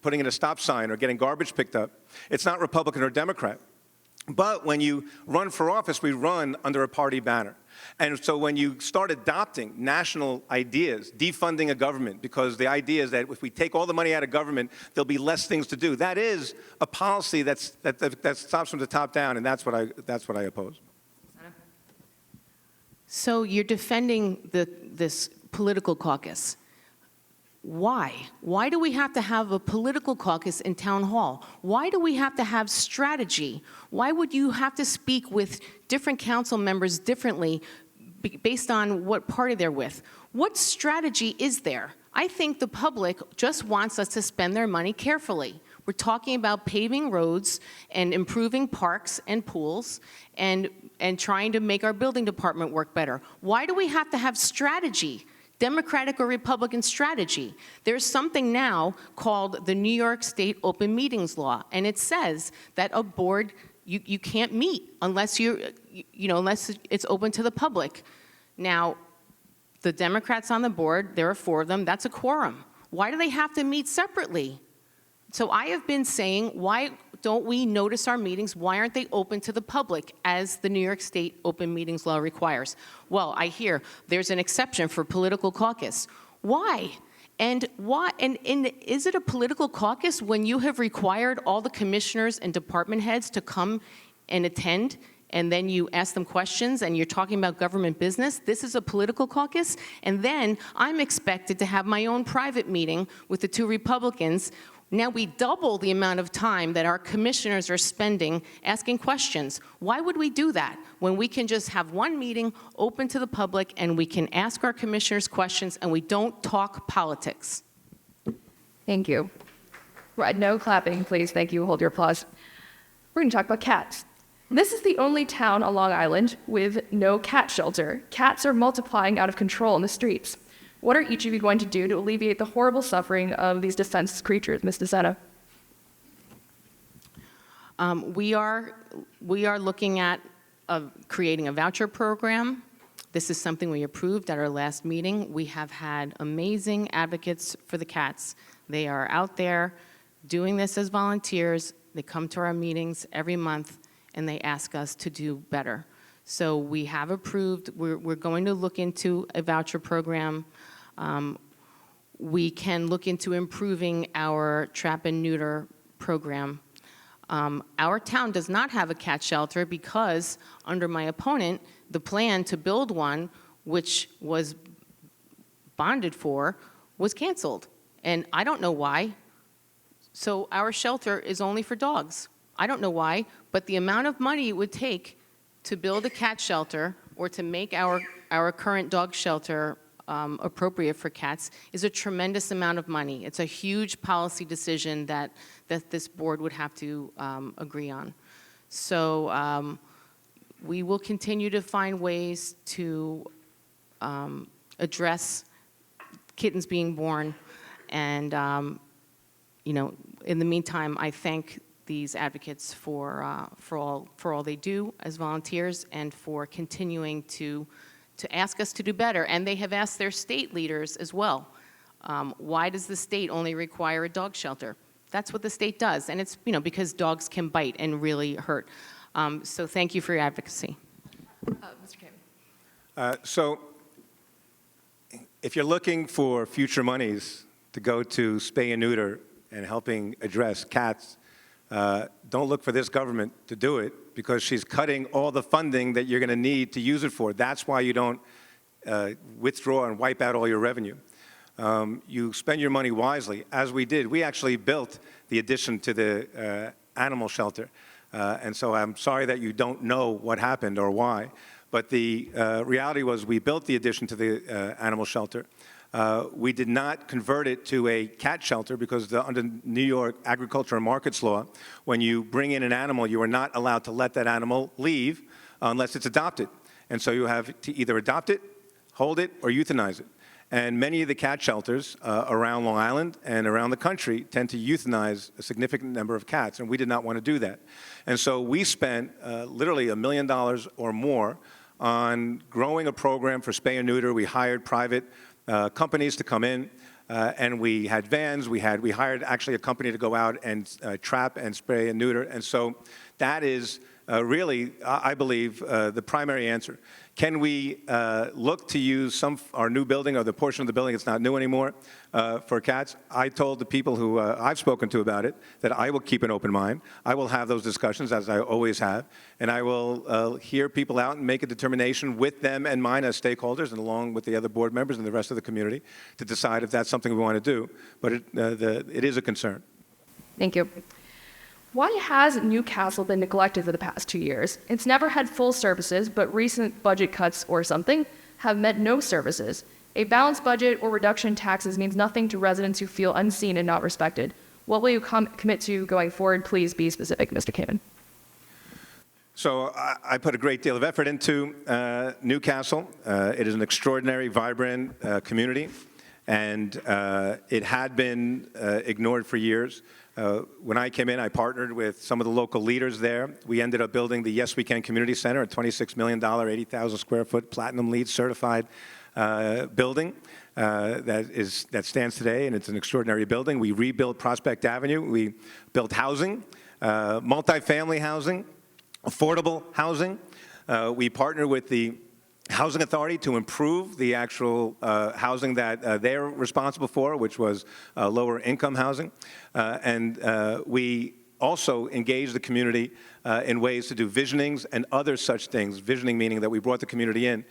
putting in a stop sign or getting garbage picked up, it's not Republican or Democrat. But when you run for office, we run under a party banner. And so when you start adopting national ideas, defunding a government, because the idea is that if we take all the money out of government, there'll be less things to do. That is a policy that stops from the top down, and that's what I oppose. So you're defending this political caucus. Why? Why do we have to have a political caucus in town hall? Why do we have to have strategy? Why would you have to speak with different council members differently based on what party they're with? What strategy is there? I think the public just wants us to spend their money carefully. We're talking about paving roads and improving parks and pools and trying to make our building department work better. Why do we have to have strategy? Democratic or Republican strategy. There's something now called the New York State Open Meetings Law, and it says that a board, you can't meet unless unless it's open to the public. Now, the Democrats on the board, there are 4 of them, that's a quorum. Why do they have to meet separately? So I have been saying, why don't we notice our meetings? Why aren't they open to the public as the New York State Open Meetings Law requires? Well, I hear there's an exception for political caucus. Why? And is it a political caucus when you have required all the commissioners and department heads to come and attend, and then you ask them questions and you're talking about government business? This is a political caucus? And then I'm expected to have my own private meeting with the 2 Republicans. Now we double the amount of time that our commissioners are spending asking questions. Why would we do that when we can just have one meeting open to the public and we can ask our commissioners questions and we don't talk politics? Thank you. Right, no clapping, please. Thank you. Hold your applause. We're going to talk about cats. This is the only town on Long Island with no cat shelter. Cats are multiplying out of control in the streets. What are each of you going to do to alleviate the horrible suffering of these defenseless creatures, Ms. DeSena? We are looking at creating a voucher program. This is something we approved at our last meeting. We have had amazing advocates for the cats. They are out there doing this as volunteers. They come to our meetings every month, and they ask us to do better. So we have approved, we're going to look into a voucher program. We can look into improving our trap and neuter program. Our town does not have a cat shelter because, under my opponent, the plan to build one, which was bonded for, was canceled. And I don't know why. So our shelter is only for dogs. I don't know why, but the amount of money it would take to build a cat shelter or to make our current dog shelter appropriate for cats is a tremendous amount of money. It's a huge policy decision that this board would have to agree on. So we will continue to find ways to address kittens being born. And, in the meantime, I thank these advocates for all they do as volunteers and for continuing to ask us to do better. And they have asked their state leaders as well. Why does the state only require a dog shelter? That's what the state does. And it's because dogs can bite and really hurt. So thank you for your advocacy. Mr. Kamen. So if you're looking for future monies to go to spay and neuter and helping address cats, don't look for this government to do it, because she's cutting all the funding that you're going to need to use it for. That's why you don't withdraw and wipe out all your revenue. You spend your money wisely, as we did. We actually built the addition to the animal shelter. And so I'm sorry that you don't know what happened or why. But the reality was we built the addition to the animal shelter. We did not convert it to a cat shelter because under New York Agriculture and Markets Law, when you bring in an animal, you are not allowed to let that animal leave unless it's adopted. And so you have to either adopt it, hold it, or euthanize it. And many of the cat shelters around Long Island and around the country tend to euthanize a significant number of cats, and we did not want to do that. And so we spent literally $1 million or more on growing a program for spay and neuter. We hired private companies to come in, and we had vans. We hired actually a company to go out and trap and spay and neuter. And so that is really, I believe, the primary answer. Can we look to use our new building or the portion of the building that's not new anymore for cats? I told the people who I've spoken to about it that I will keep an open mind. I will have those discussions, as I always have, and I will hear people out and make a determination with them and mine as stakeholders and along with the other board members and the rest of the community to decide if that's something we want to do. But it is a concern. Thank you. Why has Newcastle been neglected for the past 2 years? It's never had full services, but recent budget cuts or something have meant no services. A balanced budget or reduction in taxes means nothing to residents who feel unseen and not respected. What will you commit to going forward? Please be specific, Mr. Kamen. So I put a great deal of effort into Newcastle. It is an extraordinary, vibrant community, and it had been ignored for years. When I came in, I partnered with some of the local leaders there. We ended up building the Yes We Can Community Center, a $26 million, 80,000 square foot, platinum LEED certified building that stands today, and it's an extraordinary building. We rebuilt Prospect Avenue. We built housing, multifamily housing, affordable housing. We partnered with the Housing Authority to improve the actual housing that they're responsible for, which was lower income housing. And we also engaged the community in ways to do visionings and other such things. Visioning meaning that we brought the community in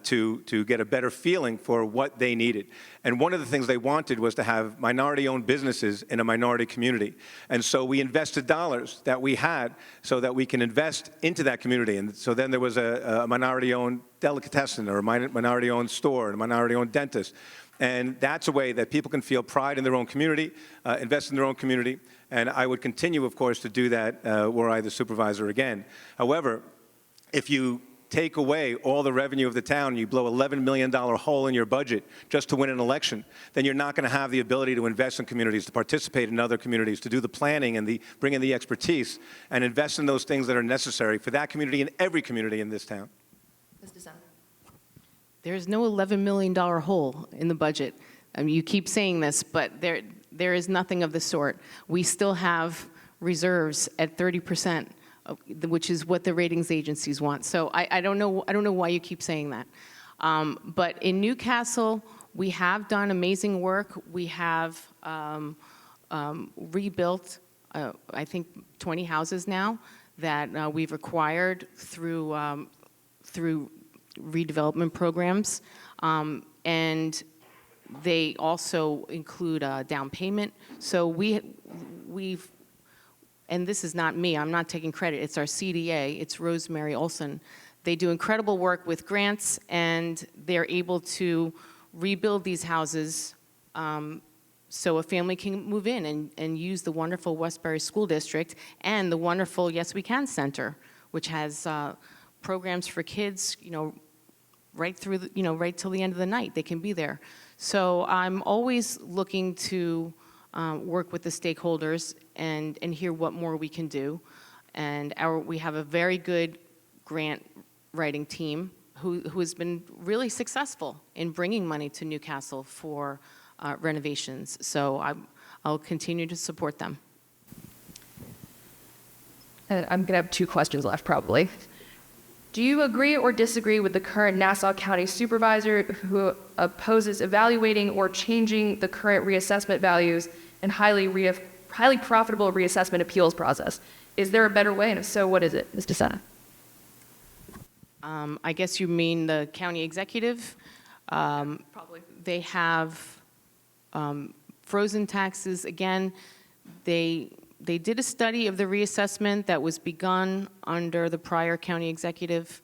to get a better feeling for what they needed. And one of the things they wanted was to have minority-owned businesses in a minority community. And so we invested dollars that we had so that we can invest into that community. And so then there was a minority-owned delicatessen or a minority-owned store and a minority-owned dentist. And that's a way that people can feel pride in their own community, invest in their own community. And I would continue, of course, to do that were I the supervisor again. However, if you take away all the revenue of the town, you blow $11 million hole in your budget just to win an election, then you're not going to have the ability to invest in communities, to participate in other communities, to do the planning and bring in the expertise, and invest in those things that are necessary for that community and every community in this town. Mr. Sen. There's no $11 million hole in the budget. I mean, you keep saying this, but there is nothing of the sort. We still have reserves at 30%. Which is what the ratings agencies want. So I don't know why you keep saying that. But in Newcastle, we have done amazing work. We have rebuilt, I think, 20 houses now that we've acquired through redevelopment programs, and they also include a down payment. So we've. And this is not me, I'm not taking credit, it's our CDA, it's Rosemary Olson. They do incredible work with grants, and they're able to rebuild these houses so a family can move in and use the wonderful Westbury School District and the wonderful Yes We Can Center, which has programs for kids, right through, right till the end of the night, they can be there. So I'm always looking to work with the stakeholders and hear what more we can do. And we have a very good grant writing team who has been really successful in bringing money to Newcastle for renovations. So I'll continue to support them. And I'm going to have 2 questions left, probably. Do you agree or disagree with the current Nassau County Supervisor who opposes evaluating or changing the current reassessment values and highly profitable reassessment appeals process? Is there a better way? And if so, what is it? Mr. Senna. I guess you mean the county executive. Probably. They have frozen taxes. Again, they did a study of the reassessment that was begun under the prior county executive.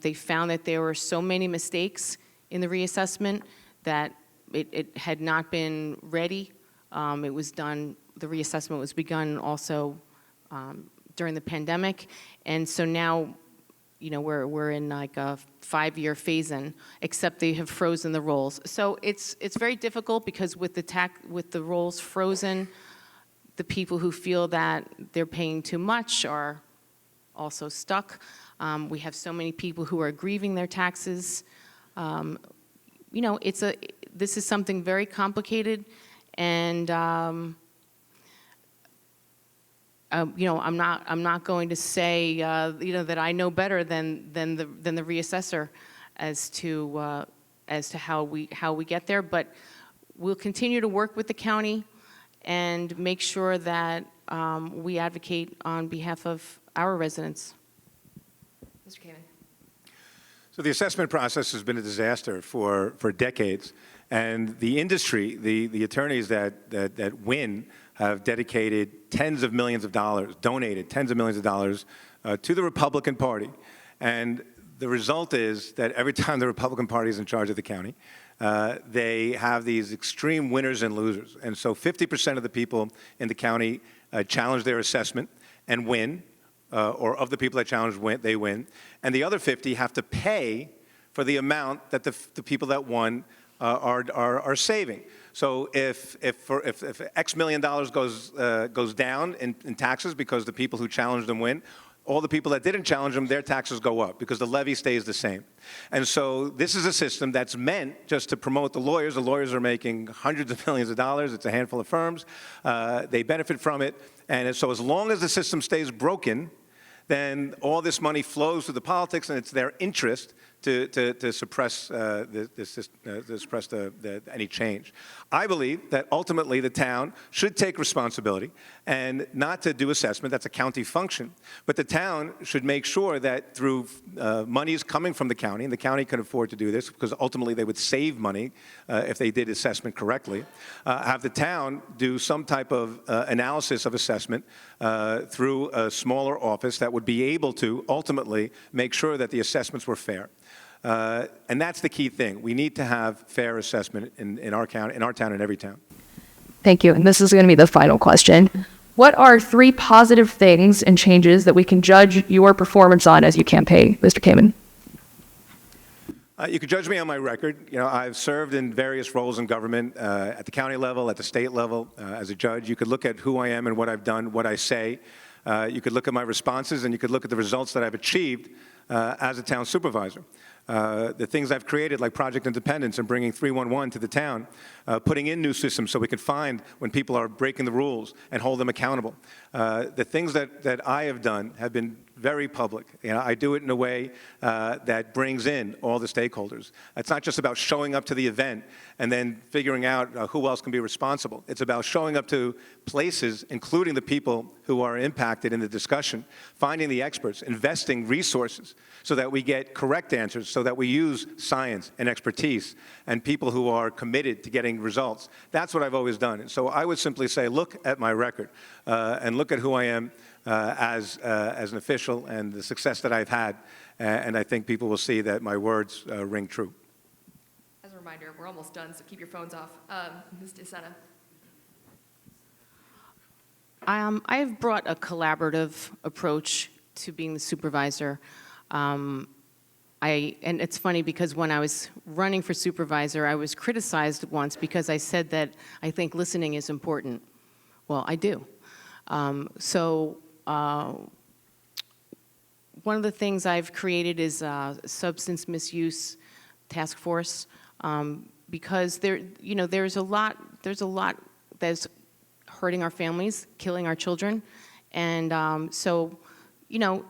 They found that there were so many mistakes in the reassessment that it had not been ready. The reassessment was begun also during the pandemic. And so now we're in like a 5-year phase-in, except they have frozen the rolls. So it's very difficult because with the rolls frozen, the people who feel that they're paying too much are also stuck. We have so many people who are grieving their taxes. This is something very complicated, and I'm not going to say that I know better than the reassessor as to how we get there, but we'll continue to work with the county and make sure that we advocate on behalf of our residents. Mr. Kamen. So the assessment process has been a disaster for decades, and the industry, the attorneys that win, have dedicated tens of millions of dollars, donated tens of millions of dollars to the Republican Party. And the result is that every time the Republican Party is in charge of the county, they have these extreme winners and losers. And so 50% of the people in the county challenge their assessment and win, or of the people that challenge win, they win. And the other 50 have to pay for the amount that the people that won are saving. So if X million dollars goes down in taxes because the people who challenged them win, all the people that didn't challenge them, their taxes go up because the levy stays the same. And so this is a system that's meant just to promote the lawyers. The lawyers are making hundreds of millions of dollars. It's a handful of firms. They benefit from it. And so as long as the system stays broken, then all this money flows to the politics, and it's their interest to suppress any change. I believe that ultimately the town should take responsibility and not to do assessment. That's a county function. But the town should make sure that through monies coming from the county, and the county can afford to do this because ultimately they would save money if they did assessment correctly, have the town do some type of analysis of assessment through a smaller office that would be able to ultimately make sure that the assessments were fair. And that's the key thing. We need to have fair assessment in our town, and every town. Thank you. And this is going to be the final question. What are 3 positive things and changes that we can judge your performance on as you campaign, Mr. Kamen? You could judge me on my record. I've served in various roles in government at the county level, at the state level, as a judge. You could look at who I am and what I've done, what I say. You could look at my responses, and you could look at the results that I've achieved as a town supervisor. The things I've created, like Project Independence and bringing 311 to the town, putting in new systems so we can find when people are breaking the rules and hold them accountable. The things that I have done have been very public. I do it in a way that brings in all the stakeholders. It's not just about showing up to the event and then figuring out who else can be responsible. It's about showing up to places, including the people who are impacted in the discussion, finding the experts, investing resources so that we get correct answers, so that we use science and expertise and people who are committed to getting results. That's what I've always done. And so I would simply say, look at my record and look at who I am as an official and the success that I've had, and I think people will see that my words ring true. As a reminder, we're almost done, so keep your phones off. Ms. DeSena. I have brought a collaborative approach to being the supervisor. And it's funny because when I was running for supervisor, I was criticized once because I said that I think listening is important. Well, I do. One of the things I've created is a substance misuse task force because there's a lot that's hurting our families, killing our children, and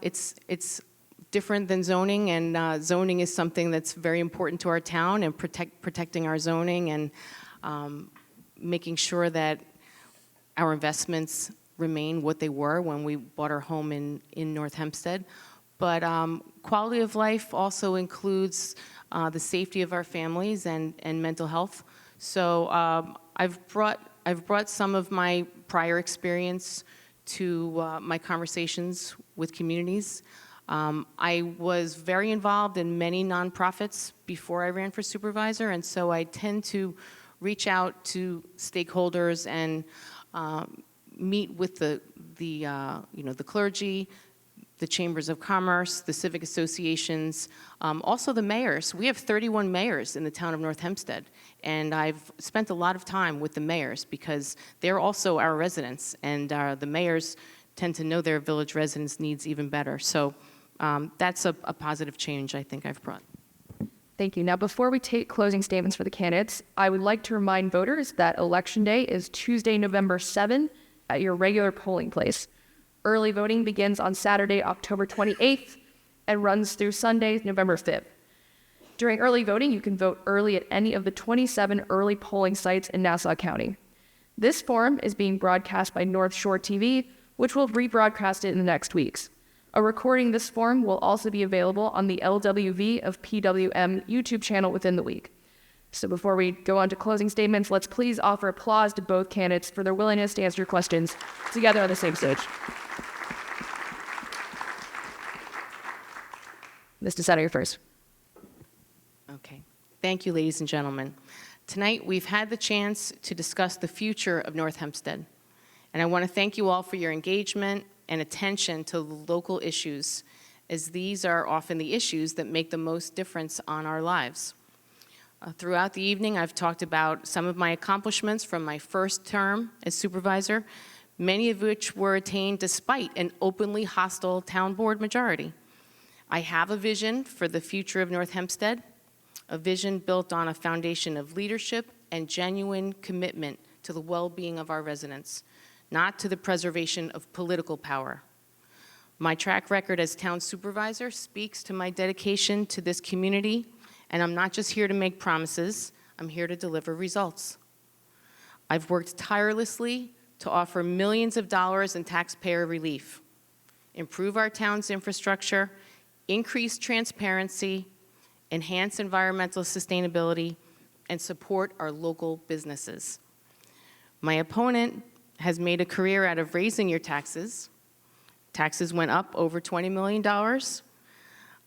it's different than zoning, and zoning is something that's very important to our town, and protecting our zoning and making sure that our investments remain what they were when we bought our home in North Hempstead. But quality of life also includes the safety of our families and mental health. So I've brought some of my prior experience to my conversations with communities. I was very involved in many nonprofits before I ran for supervisor, and so I tend to reach out to stakeholders and meet with the clergy, the chambers of commerce, the civic associations, also the mayors. We have 31 mayors in the town of North Hempstead, and I've spent a lot of time with the mayors because they're also our residents, and the mayors tend to know their village residents' needs even better. So that's a positive change I think I've brought. Thank you. Now, before we take closing statements for the candidates, I would like to remind voters that Election Day is Tuesday, November 7 at your regular polling place. Early voting begins on Saturday, October 28th, and runs through Sunday, November 5th. During early voting, you can vote early at any of the 27 early polling sites in Nassau County. This forum is being broadcast by North Shore TV, which will rebroadcast it in the next weeks. A recording of this forum will also be available on the LWV of PWM YouTube channel within the week. So before we go on to closing statements, let's please offer applause to both candidates for their willingness to answer your questions together on the same stage. Ms. DeSeta, you're first. Okay. Thank you, ladies and gentlemen. Tonight, we've had the chance to discuss the future of North Hempstead. And I want to thank you all for your engagement and attention to local issues, as these are often the issues that make the most difference on our lives. Throughout the evening, I've talked about some of my accomplishments from my first term as supervisor, many of which were attained despite an openly hostile town board majority. I have a vision for the future of North Hempstead, a vision built on a foundation of leadership and genuine commitment to the well-being of our residents, not to the preservation of political power. My track record as town supervisor speaks to my dedication to this community, and I'm not just here to make promises, I'm here to deliver results. I've worked tirelessly to offer millions of dollars in taxpayer relief, improve our town's infrastructure, increase transparency, enhance environmental sustainability, and support our local businesses. My opponent has made a career out of raising your taxes. Taxes went up over $20 million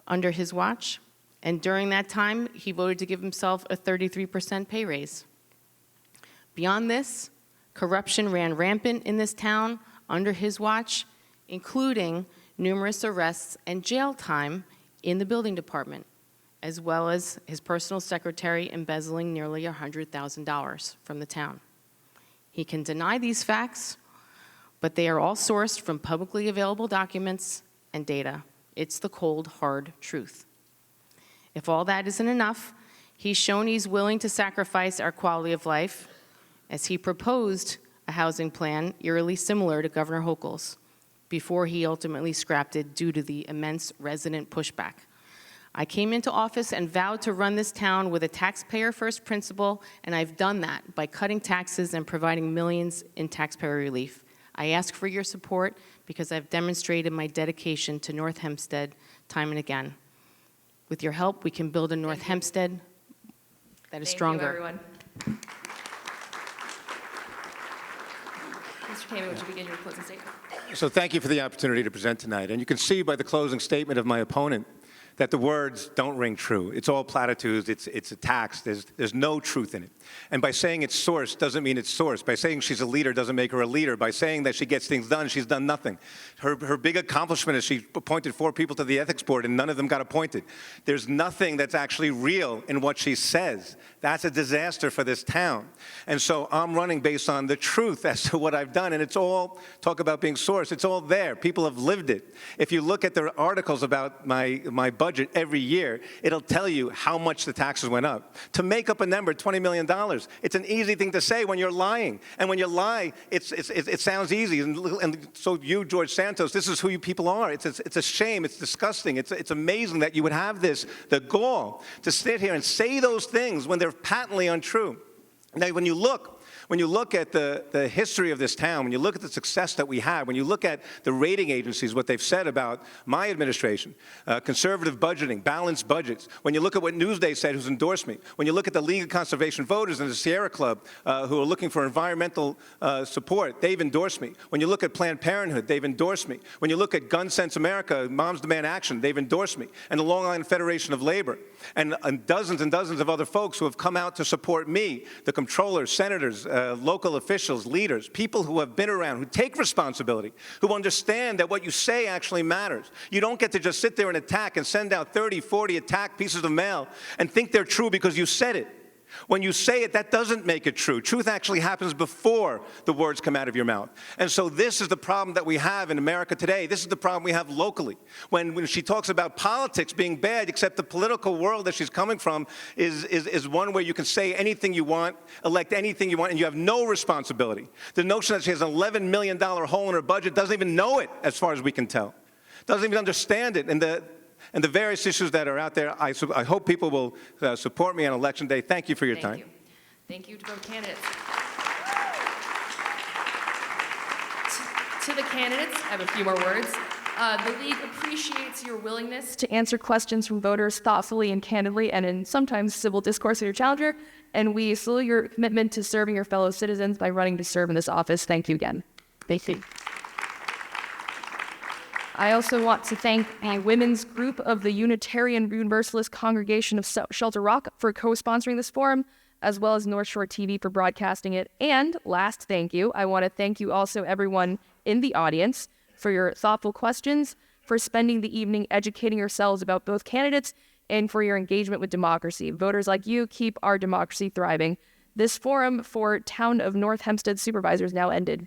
under his watch, and during that time, he voted to give himself a 33% pay raise. Beyond this, corruption ran rampant in this town under his watch, including numerous arrests and jail time in the building department, as well as his personal secretary embezzling nearly $100,000 from the town. He can deny these facts, but they are all sourced from publicly available documents and data. It's the cold, hard truth. If all that isn't enough, he's shown he's willing to sacrifice our quality of life, as he proposed a housing plan eerily similar to Governor Hochul's before he ultimately scrapped it due to the immense resident pushback. I came into office and vowed to run this town with a taxpayer-first principle, and I've done that by cutting taxes and providing millions in taxpayer relief. I ask for your support because I've demonstrated my dedication to North Hempstead time and again. With your help, we can build a North Hempstead that is stronger. Thank you, everyone. Mr. Kamey, would you begin your closing statement? So thank you for the opportunity to present tonight. And you can see by the closing statement of my opponent that the words don't ring true. It's all platitudes, it's attacks, there's no truth in it. And by saying it's sourced doesn't mean it's sourced. By saying she's a leader doesn't make her a leader. By saying that she gets things done, she's done nothing. Her big accomplishment is she appointed 4 people to the ethics board and none of them got appointed. There's nothing that's actually real in what she says. That's a disaster for this town. And so I'm running based on the truth as to what I've done, and it's all, talk about being sourced, it's all there. People have lived it. If you look at the articles about my budget every year, it'll tell you how much the taxes went up. To make up a number, $20 million, it's an easy thing to say when you're lying. And when you lie, it sounds easy. And so you, George Santos, this is who you people are. It's a shame. It's disgusting. It's amazing that you would have the gall to sit here and say those things when they're patently untrue. Now, when you look at the history of this town, when you look at the success that we had, when you look at the rating agencies, what they've said about my administration, conservative budgeting, balanced budgets, when you look at what Newsday said, who's endorsed me, when you look at the League of Conservation Voters and the Sierra Club, who are looking for environmental support, they've endorsed me. When you look at Planned Parenthood, they've endorsed me. When you look at Gun Sense America, Moms Demand Action, they've endorsed me. And the Long Island Federation of Labor, and dozens of other folks who have come out to support me, the comptrollers, senators, local officials, leaders, people who have been around, who take responsibility, who understand that what you say actually matters. You don't get to just sit there and attack and send out 30, 40 attack pieces of mail and think they're true because you said it. When you say it, that doesn't make it true. Truth actually happens before the words come out of your mouth. And so this is the problem that we have in America today. This is the problem we have locally. When she talks about politics being bad, except the political world that she's coming from is one where you can say anything you want, elect anything you want, and you have no responsibility. The notion that she has an $11 million hole in her budget, doesn't even know it, as far as we can tell. Doesn't even understand it. And the various issues that are out there, I hope people will support me on Election Day. Thank you for your time. Thank you to both candidates. To the candidates, I have a few more words. The League appreciates your willingness to answer questions from voters thoughtfully and candidly, and in sometimes civil discourse with your challenger. And we salute your commitment to serving your fellow citizens by running to serve in this office. Thank you again. Thank you. I also want to thank the women's group of the Unitarian Universalist Congregation of Shelter Rock for co-sponsoring this forum, as well as North Shore TV for broadcasting it. And last thank you, I want to thank you also, everyone in the audience, for your thoughtful questions, for spending the evening educating yourselves about both candidates, and for your engagement with democracy. Voters like you keep our democracy thriving. This forum for Town of North Hempstead Supervisors now ended.